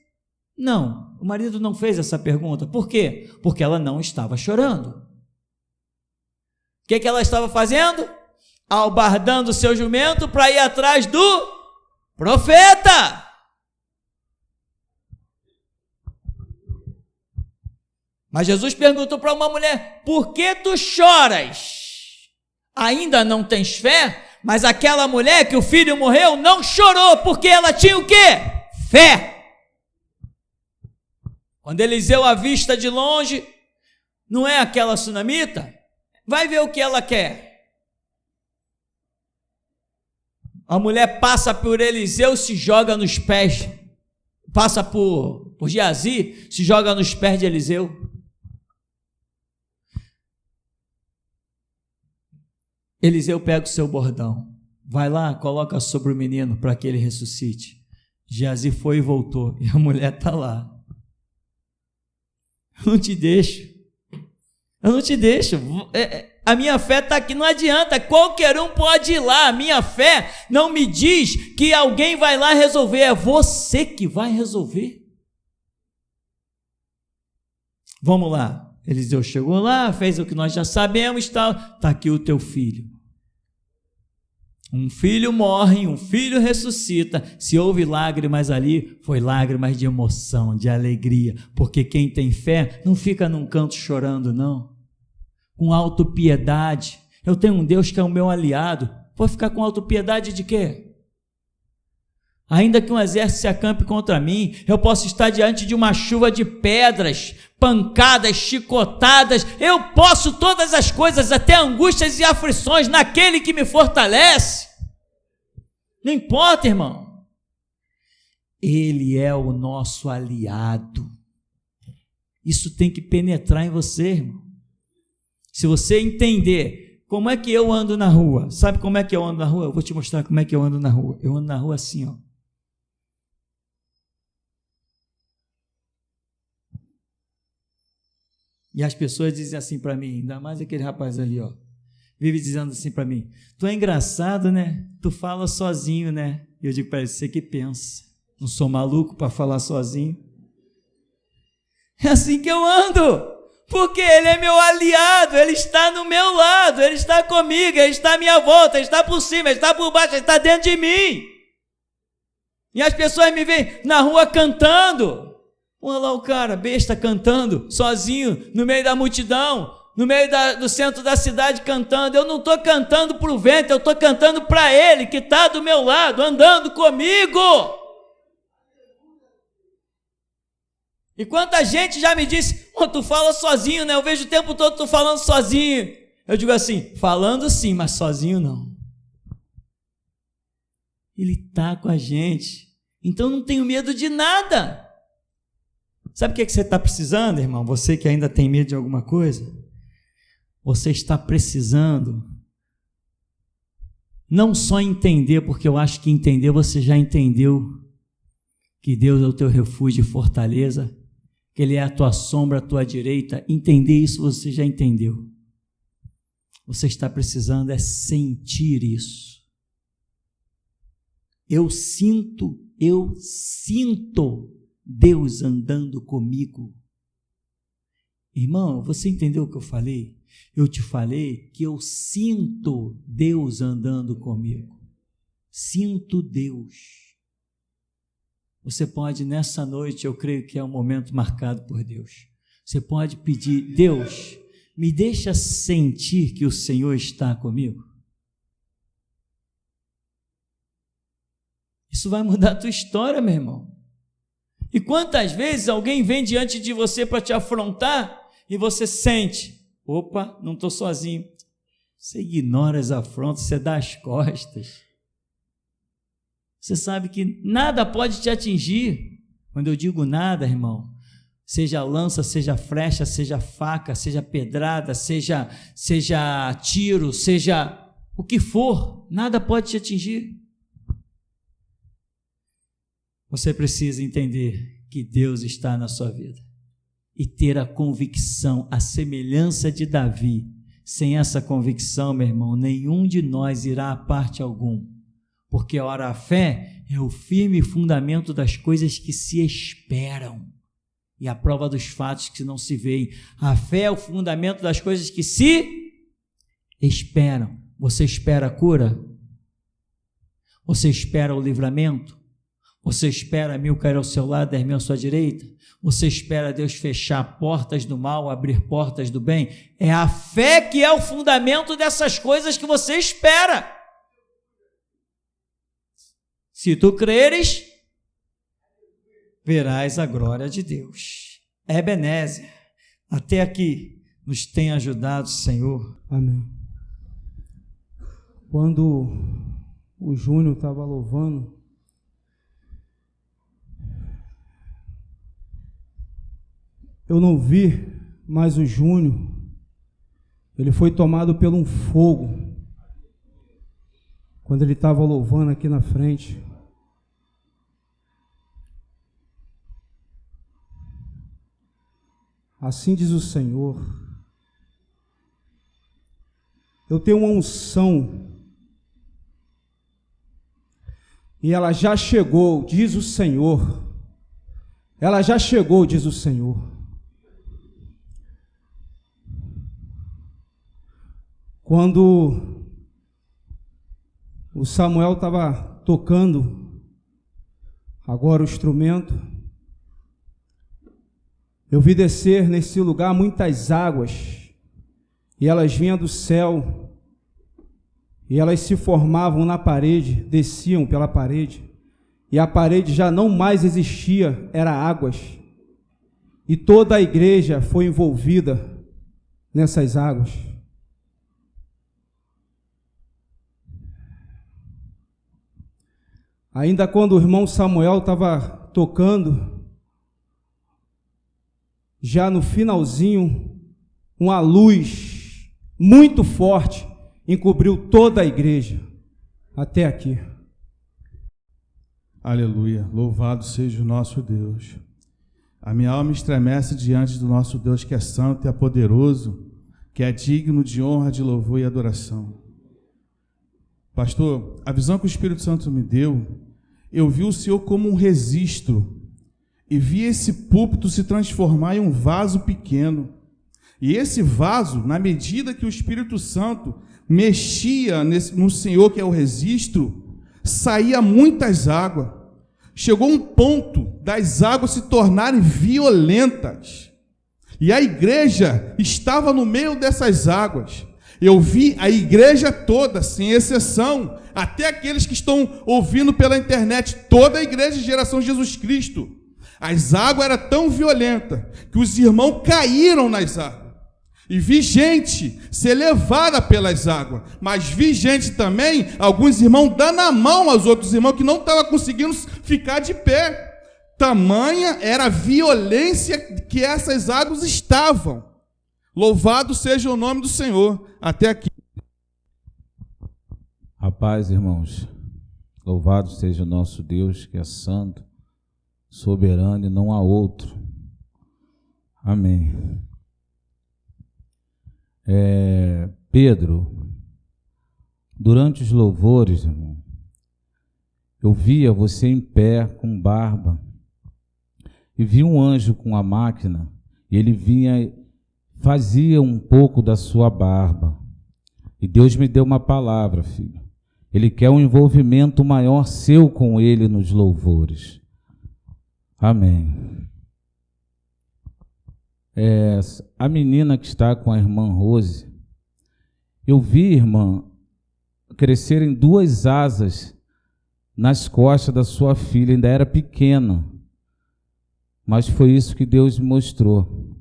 Não, o marido não fez essa pergunta. Por quê? Porque ela não estava chorando. O que ela estava fazendo? Albardando o seu jumento para ir atrás do profeta. Mas Jesus perguntou para uma mulher, por que tu choras? Ainda não tens fé? Mas aquela mulher que o filho morreu não chorou, porque ela tinha o quê? Fé. Quando Eliseu avista de longe, não é aquela sunamita? Vai ver o que ela quer. A mulher passa por Eliseu, se joga nos pés, passa por Geazi, se joga nos pés de Eliseu. Eliseu pega o seu bordão, vai lá, coloca sobre o menino para que ele ressuscite. Geazi foi e voltou, e a mulher está lá. Eu não te deixo, a minha fé está aqui, não adianta, qualquer um pode ir lá, a minha fé não me diz que alguém vai lá resolver, é você que vai resolver. Vamos lá. Eliseu chegou lá, fez o que nós já sabemos, está aqui o teu filho. Um filho morre, um filho ressuscita. Se houve lágrimas ali, foi lágrimas de emoção, de alegria, porque quem tem fé não fica num canto chorando, não. Com autopiedade. Eu tenho um Deus que é o meu aliado. Vou ficar com autopiedade de quê? Ainda que um exército se acampe contra mim, eu posso estar diante de uma chuva de pedras, pancadas, chicotadas, eu posso todas as coisas, até angústias e aflições, naquele que me fortalece. Não importa, irmão. Ele é o nosso aliado. Isso tem que penetrar em você, irmão. Se você entender como é que eu ando na rua, sabe como é que eu ando na rua? Eu vou te mostrar como é que eu ando na rua. Eu ando na rua assim, ó. E as pessoas dizem assim para mim, ainda mais aquele rapaz ali, ó, vive dizendo assim para mim, tu é engraçado, né? Tu fala sozinho, né? E eu digo para ele, você que pensa, não sou maluco para falar sozinho. É assim que eu ando, porque ele é meu aliado, ele está no meu lado, ele está comigo, ele está à minha volta, ele está por cima, ele está por baixo, ele está dentro de mim. E as pessoas me veem na rua cantando. Olha lá o cara, besta, cantando, sozinho, no meio da multidão, no meio do centro da cidade cantando. Eu não estou cantando para o vento, eu estou cantando para ele, que está do meu lado, andando comigo. E quanta gente já me disse, tu fala sozinho, né? Eu vejo o tempo todo tu falando sozinho. Eu digo assim, falando sim, mas sozinho não. Ele está com a gente, então não tenho medo de nada. Sabe o que você está precisando, irmão? Você que ainda tem medo de alguma coisa? Você está precisando não só entender, porque eu acho que entender você já entendeu, que Deus é o teu refúgio e fortaleza, que Ele é a tua sombra, a tua direita. Entender isso você já entendeu. Você está precisando é sentir isso. Eu sinto Deus andando comigo. Irmão, você entendeu o que eu falei? Eu te falei que eu sinto Deus andando comigo. Sinto Deus. Você pode, nessa noite, eu creio que é um momento marcado por Deus. Você pode pedir, Deus, me deixa sentir que o Senhor está comigo. Isso vai mudar a tua história, meu irmão. E quantas vezes alguém vem diante de você para te afrontar e você sente, opa, não estou sozinho. Você ignora as afrontas, você dá as costas. Você sabe que nada pode te atingir. Quando eu digo nada, irmão, seja lança, seja flecha, seja faca, seja pedrada, seja tiro, seja o que for, nada pode te atingir. Você precisa entender que Deus está na sua vida e ter a convicção, a semelhança de Davi. Sem essa convicção, meu irmão, nenhum de nós irá a parte alguma, porque ora a fé é o firme fundamento das coisas que se esperam e a prova dos fatos que não se veem. A fé é o fundamento das coisas que se esperam. Você espera a cura? Você espera o livramento? Você espera 1.000 cair ao seu lado, 10.000 à sua direita? Você espera Deus fechar portas do mal, abrir portas do bem? É a fé que é o fundamento dessas coisas que você espera. Se tu creres, verás a glória de Deus. Ebenezer, até aqui nos tem ajudado, Senhor. Amém. Quando o Júnior estava louvando, eu não vi mais o Júnior, ele foi tomado pelo um fogo, quando ele estava louvando aqui na frente. Assim diz o Senhor, eu tenho uma unção, e ela já chegou, diz o Senhor, ela já chegou, diz o Senhor. Quando o Samuel estava tocando agora o instrumento, eu vi descer nesse lugar muitas águas, e elas vinham do céu, e elas se formavam na parede, desciam pela parede, e a parede já não mais existia, era águas, e toda a igreja foi envolvida nessas águas. Ainda quando o irmão Samuel estava tocando, já no finalzinho, uma luz muito forte encobriu toda a igreja, até aqui. Aleluia, louvado seja o nosso Deus. A minha alma estremece diante do nosso Deus, que é santo e é poderoso, que é digno de honra, de louvor e adoração. Pastor, a visão que o Espírito Santo me deu, eu vi o Senhor como um registro, e vi esse púlpito se transformar em um vaso pequeno. E esse vaso, na medida que o Espírito Santo mexia no Senhor, que é o registro, saía muitas águas. Chegou um ponto das águas se tornarem violentas. E a igreja estava no meio dessas águas. Eu vi a igreja toda, sem exceção, até aqueles que estão ouvindo pela internet, toda a igreja de Geração Jesus Cristo. As águas eram tão violentas que os irmãos caíram nas águas. E vi gente ser levada pelas águas, mas vi gente também, alguns irmãos dando a mão aos outros irmãos que não estavam conseguindo ficar de pé. Tamanha era a violência que essas águas estavam. Louvado seja o nome do Senhor. Até aqui. A paz, irmãos. Louvado seja o nosso Deus, que é santo, soberano e não há outro. Amém. Pedro, durante os louvores, irmão, eu via você em pé com barba e vi um anjo com a máquina, e ele vinha fazia um pouco da sua barba. E Deus me deu uma palavra, filho. Ele quer um envolvimento maior seu com Ele nos louvores. Amém. A menina que está com a irmã Rose, eu vi, irmã, crescerem 2 asas nas costas da sua filha, ainda era pequena, mas foi isso que Deus me mostrou.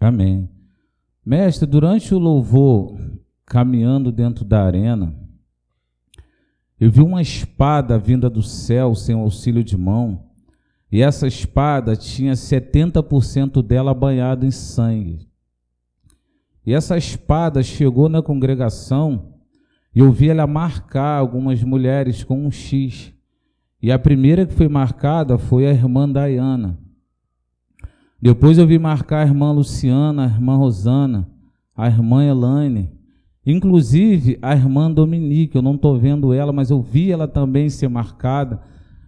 Amém. Mestre, durante o louvor, caminhando dentro da arena, eu vi uma espada vinda do céu sem auxílio de mão, e essa espada tinha 70% dela banhado em sangue. E essa espada chegou na congregação e eu vi ela marcar algumas mulheres com um X. E a primeira que foi marcada foi a irmã Dayana. Depois eu vi marcar a irmã Luciana, a irmã Rosana, a irmã Elaine, inclusive a irmã Dominique. Eu não estou vendo ela, mas eu vi ela também ser marcada.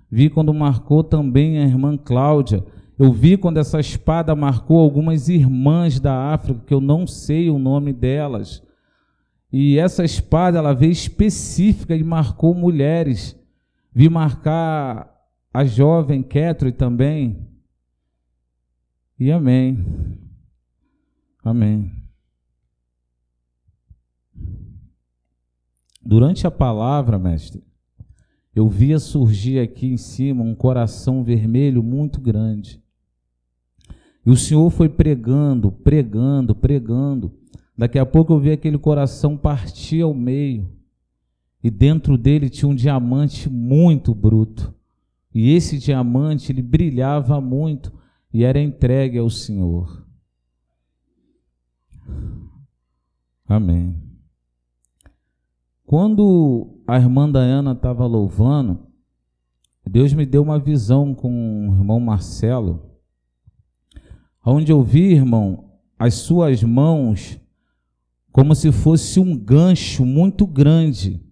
Vi quando marcou também a irmã Cláudia. Eu vi quando essa espada marcou algumas irmãs da África, que eu não sei o nome delas. E essa espada, ela veio específica e marcou mulheres. Vi marcar a jovem Kétri também. E amém. Amém. Durante a palavra, mestre, eu via surgir aqui em cima um coração vermelho muito grande. E o Senhor foi pregando, pregando, pregando. Daqui a pouco eu vi aquele coração partir ao meio. E dentro dele tinha um diamante muito bruto. E esse diamante, ele brilhava muito e era entregue ao Senhor. Amém. Quando a irmã Dayana estava louvando, Deus me deu uma visão com o irmão Marcelo, onde eu vi, irmão, as suas mãos como se fosse um gancho muito grande.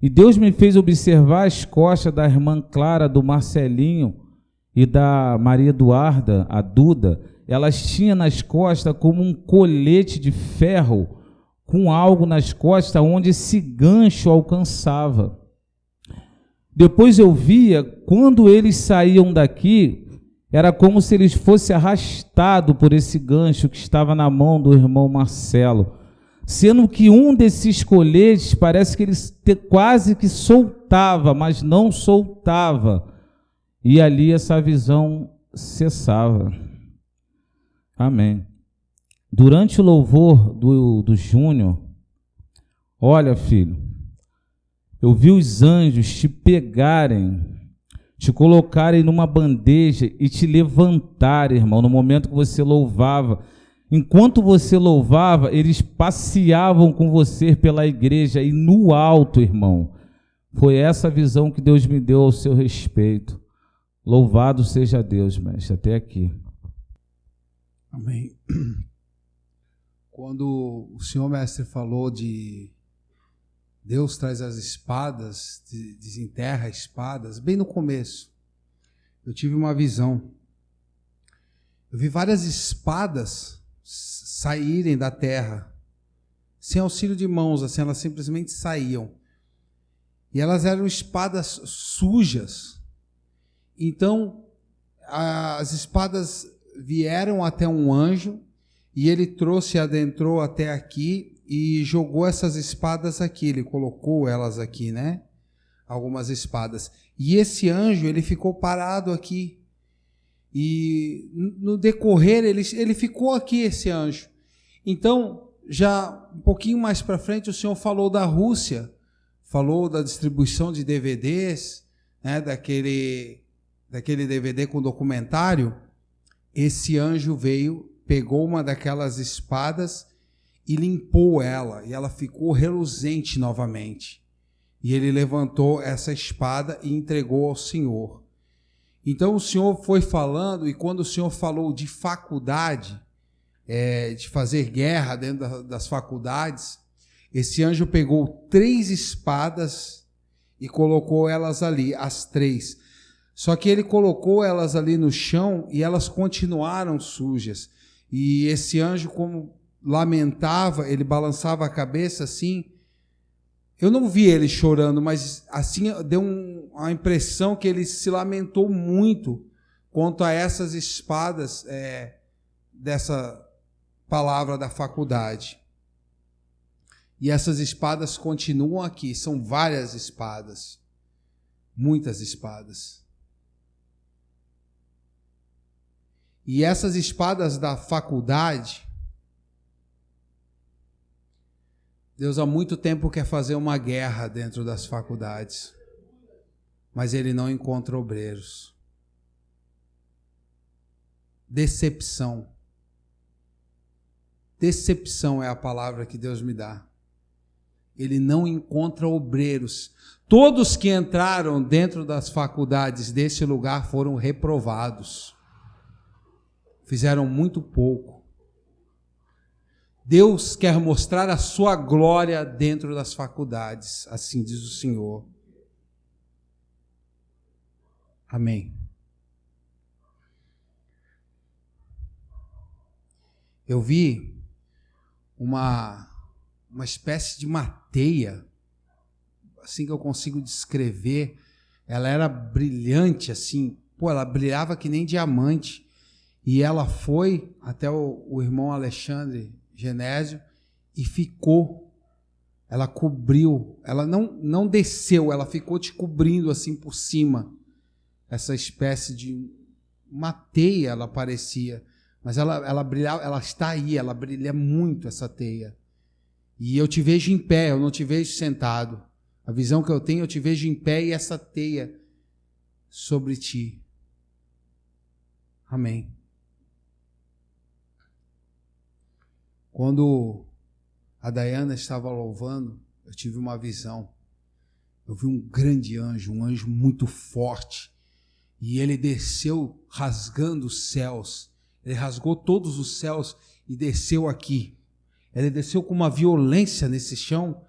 E Deus me fez observar as costas da irmã Clara, do Marcelinho e da Maria Eduarda, a Duda. Elas tinham nas costas como um colete de ferro com algo nas costas onde esse gancho alcançava. Depois eu via, quando eles saíam daqui, era como se eles fossem arrastados por esse gancho que estava na mão do irmão Marcelo, sendo que um desses coletes parece que ele quase que soltava, mas não soltava, e ali essa visão cessava. Amém. Durante o louvor do Júnior, olha, filho, eu vi os anjos te pegarem, te colocarem numa bandeja e te levantarem, irmão, no momento que você louvava. Enquanto você louvava, eles passeavam com você pela igreja e no alto, irmão. Foi essa visão que Deus me deu ao seu respeito. Louvado seja Deus, mestre, até aqui. Amém. Quando o senhor mestre falou de Deus traz as espadas, desenterra espadas, bem no começo, eu tive uma visão. Eu vi várias espadas saírem da terra, sem auxílio de mãos, assim, elas simplesmente saíam. E elas eram espadas sujas. Então, as espadas vieram até um anjo, e ele adentrou até aqui, e jogou essas espadas aqui, ele colocou elas aqui, né? Algumas espadas. E esse anjo, ele ficou parado aqui. E no decorrer, ele ficou aqui, esse anjo. Então, já um pouquinho mais para frente, o senhor falou da Rússia, falou da distribuição de DVDs, né, daquele DVD com documentário. Esse anjo veio, pegou uma daquelas espadas e limpou ela, e ela ficou reluzente novamente. E ele levantou essa espada e entregou ao Senhor. Então o Senhor foi falando, e quando o Senhor falou de faculdade, de fazer guerra dentro das faculdades, esse anjo pegou 3 espadas e colocou elas ali, as 3. Só que ele colocou elas ali no chão e elas continuaram sujas. E esse anjo, como lamentava, ele balançava a cabeça assim. Eu não vi ele chorando, mas assim deu a impressão que ele se lamentou muito quanto a essas espadas dessa palavra da faculdade. E essas espadas continuam aqui, são várias espadas, muitas espadas. E essas espadas da faculdade, Deus há muito tempo quer fazer uma guerra dentro das faculdades, mas Ele não encontra obreiros. Decepção. Decepção é a palavra que Deus me dá. Ele não encontra obreiros. Todos que entraram dentro das faculdades desse lugar foram reprovados. Fizeram muito pouco. Deus quer mostrar a sua glória dentro das faculdades, assim diz o Senhor. Amém. Eu vi uma espécie de uma teia, assim que eu consigo descrever. Ela era brilhante, assim, ela brilhava que nem diamante. E ela foi até o irmão Alexandre Genésio e ficou. Ela cobriu, ela não desceu, ela ficou te cobrindo assim por cima. Essa espécie de uma teia ela parecia, mas ela brilhava, ela está aí, ela brilha muito essa teia. E eu te vejo em pé, eu não te vejo sentado. A visão que eu tenho, eu te vejo em pé e essa teia sobre ti. Amém. Quando a Dayana estava louvando, eu tive uma visão. Eu vi um grande anjo, um anjo muito forte. E ele desceu rasgando os céus. Ele rasgou todos os céus e desceu aqui. Ele desceu com uma violência nesse chão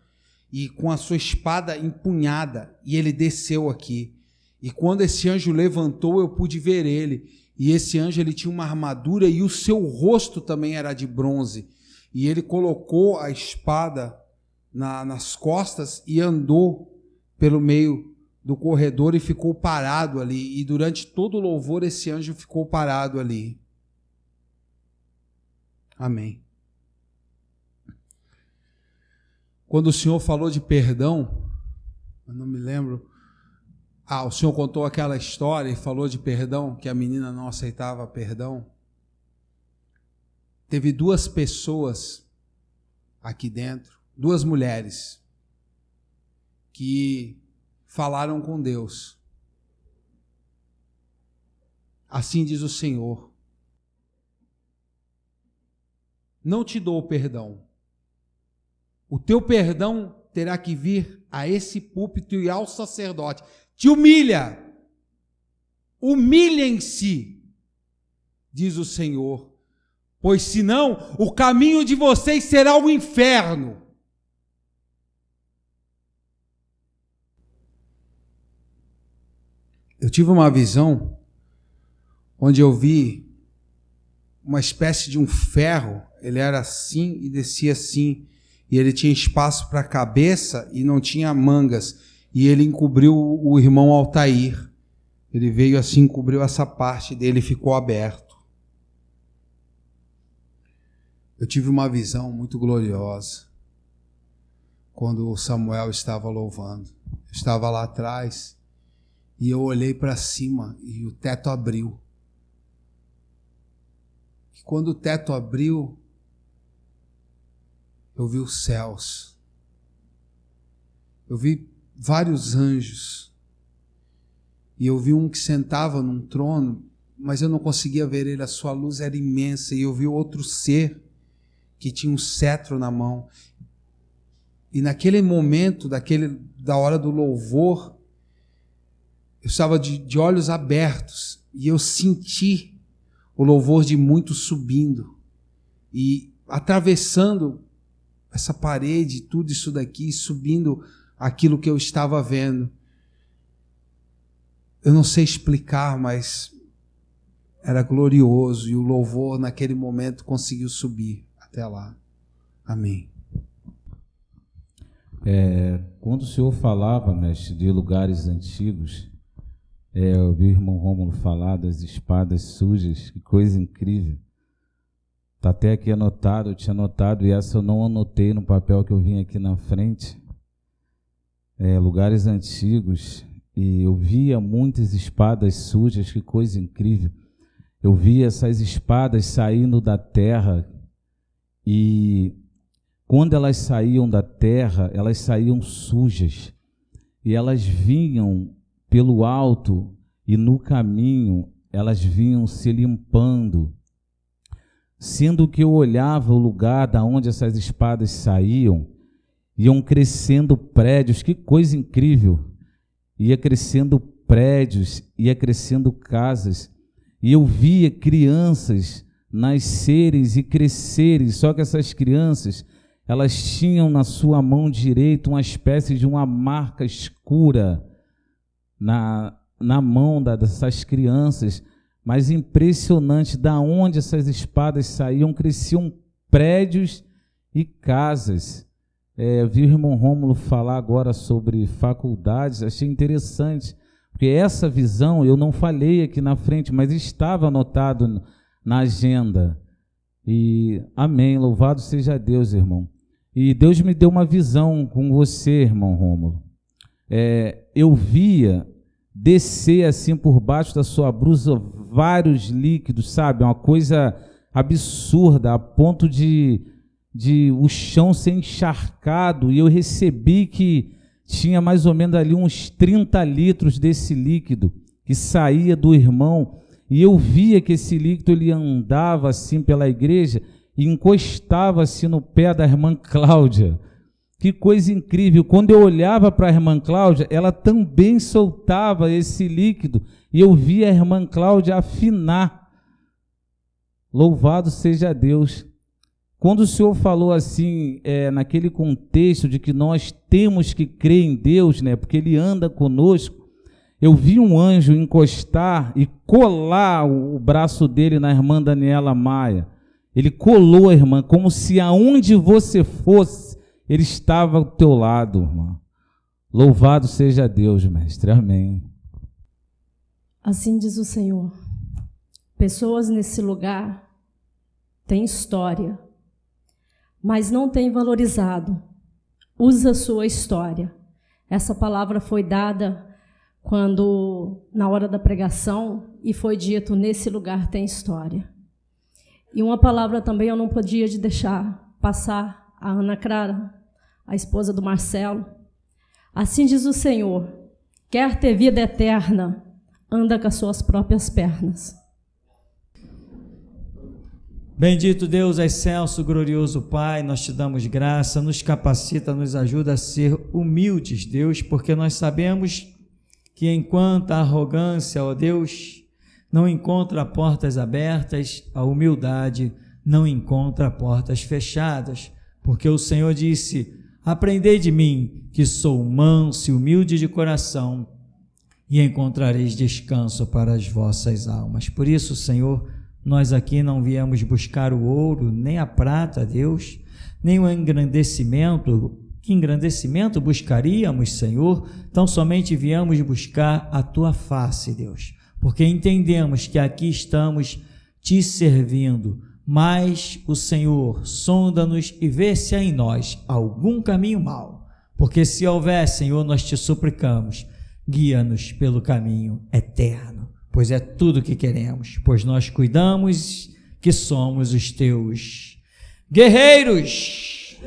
e com a sua espada empunhada. E ele desceu aqui. E quando esse anjo levantou, eu pude ver ele. E esse anjo ele tinha uma armadura e o seu rosto também era de bronze. E ele colocou a espada nas costas e andou pelo meio do corredor e ficou parado ali. E durante todo o louvor esse anjo ficou parado ali. Amém. Quando o Senhor falou de perdão, eu não me lembro. O Senhor contou aquela história e falou de perdão, que a menina não aceitava perdão. Teve 2 pessoas aqui dentro, 2 mulheres, que falaram com Deus. Assim diz o Senhor: não te dou perdão. O teu perdão terá que vir a esse púlpito e ao sacerdote. Te humilha. Humilhem-se, diz o Senhor. Pois senão o caminho de vocês será o inferno. Eu tive uma visão onde eu vi uma espécie de um ferro. Ele era assim e descia assim. E ele tinha espaço para a cabeça e não tinha mangas. E ele encobriu o irmão Altair. Ele veio assim, encobriu essa parte dele e ficou aberto. Eu tive uma visão muito gloriosa quando o Samuel estava louvando. Eu estava lá atrás e eu olhei para cima e o teto abriu. E quando o teto abriu, eu vi os céus. Eu vi vários anjos. E eu vi um que sentava num trono, mas eu não conseguia ver ele, a sua luz era imensa. E eu vi outro ser que tinha um cetro na mão. E naquele momento, da hora do louvor, eu estava de olhos abertos e eu senti o louvor de muitos subindo e atravessando essa parede, tudo isso daqui, subindo aquilo que eu estava vendo. Eu não sei explicar, mas era glorioso e o louvor naquele momento conseguiu subir até lá. Amém. Quando o senhor falava, mestre, de lugares antigos, eu ouvi o irmão Rômulo falar das espadas sujas, que coisa incrível. Está até aqui anotado, eu tinha anotado, e essa eu não anotei no papel que eu vim aqui na frente. Lugares antigos, e eu via muitas espadas sujas, que coisa incrível. Eu via essas espadas saindo da terra, e quando elas saíam da terra, elas saíam sujas, e elas vinham pelo alto, e no caminho elas vinham se limpando, sendo que eu olhava o lugar da onde essas espadas saíam, iam crescendo prédios, que coisa incrível, ia crescendo prédios, ia crescendo casas, e eu via crianças nascerem e crescerem, só que essas crianças, elas tinham na sua mão direita uma espécie de uma marca escura na mão dessas crianças, mas impressionante, da onde essas espadas saíam, cresciam prédios e casas. Eu vi o irmão Rômulo falar agora sobre faculdades, achei interessante, porque essa visão eu não falei aqui na frente, mas estava anotado na agenda. E amém, louvado seja Deus, irmão. E Deus me deu uma visão com você, irmão Rômulo. Eu via descer assim por baixo da sua blusa vários líquidos, sabe? Uma coisa absurda, a ponto de o chão ser encharcado, e eu recebi que tinha mais ou menos ali uns 30 litros desse líquido que saía do irmão, e eu via que esse líquido ele andava assim pela igreja e encostava assim no pé da irmã Cláudia. Que coisa incrível, quando eu olhava para a irmã Cláudia, ela também soltava esse líquido, e eu via a irmã Cláudia afinar. Louvado seja Deus. Quando o Senhor falou assim, naquele contexto de que nós temos que crer em Deus, né, porque Ele anda conosco, eu vi um anjo encostar e colar o braço dele na irmã Daniela Maia. Ele colou a irmã, como se aonde você fosse, Ele estava ao teu lado, irmã. Louvado seja Deus, mestre. Amém. Assim diz o Senhor. Pessoas nesse lugar têm história, mas não têm valorizado. Usa a sua história. Essa palavra foi dada na hora da pregação, e foi dito: nesse lugar tem história. E uma palavra também eu não podia deixar passar, a Ana Clara, a esposa do Marcelo. Assim diz o Senhor: quer ter vida eterna, anda com as suas próprias pernas. Bendito Deus, excelso, glorioso Pai, nós te damos graça, nos capacita, nos ajuda a ser humildes, Deus, porque nós sabemos que enquanto a arrogância, ó Deus, não encontra portas abertas, a humildade não encontra portas fechadas, porque o Senhor disse: aprendei de mim, que sou manso e humilde de coração, e encontrareis descanso para as vossas almas. Por isso, Senhor, nós aqui não viemos buscar o ouro, nem a prata, Deus, nem o engrandecimento. Que engrandecimento buscaríamos, Senhor? Tão somente viemos buscar a Tua face, Deus, porque entendemos que aqui estamos Te servindo, mas o Senhor sonda-nos e vê se há em nós algum caminho mau, porque se houver, Senhor, nós Te suplicamos, guia-nos pelo caminho eterno, pois é tudo que queremos, pois nós cuidamos que somos os Teus guerreiros.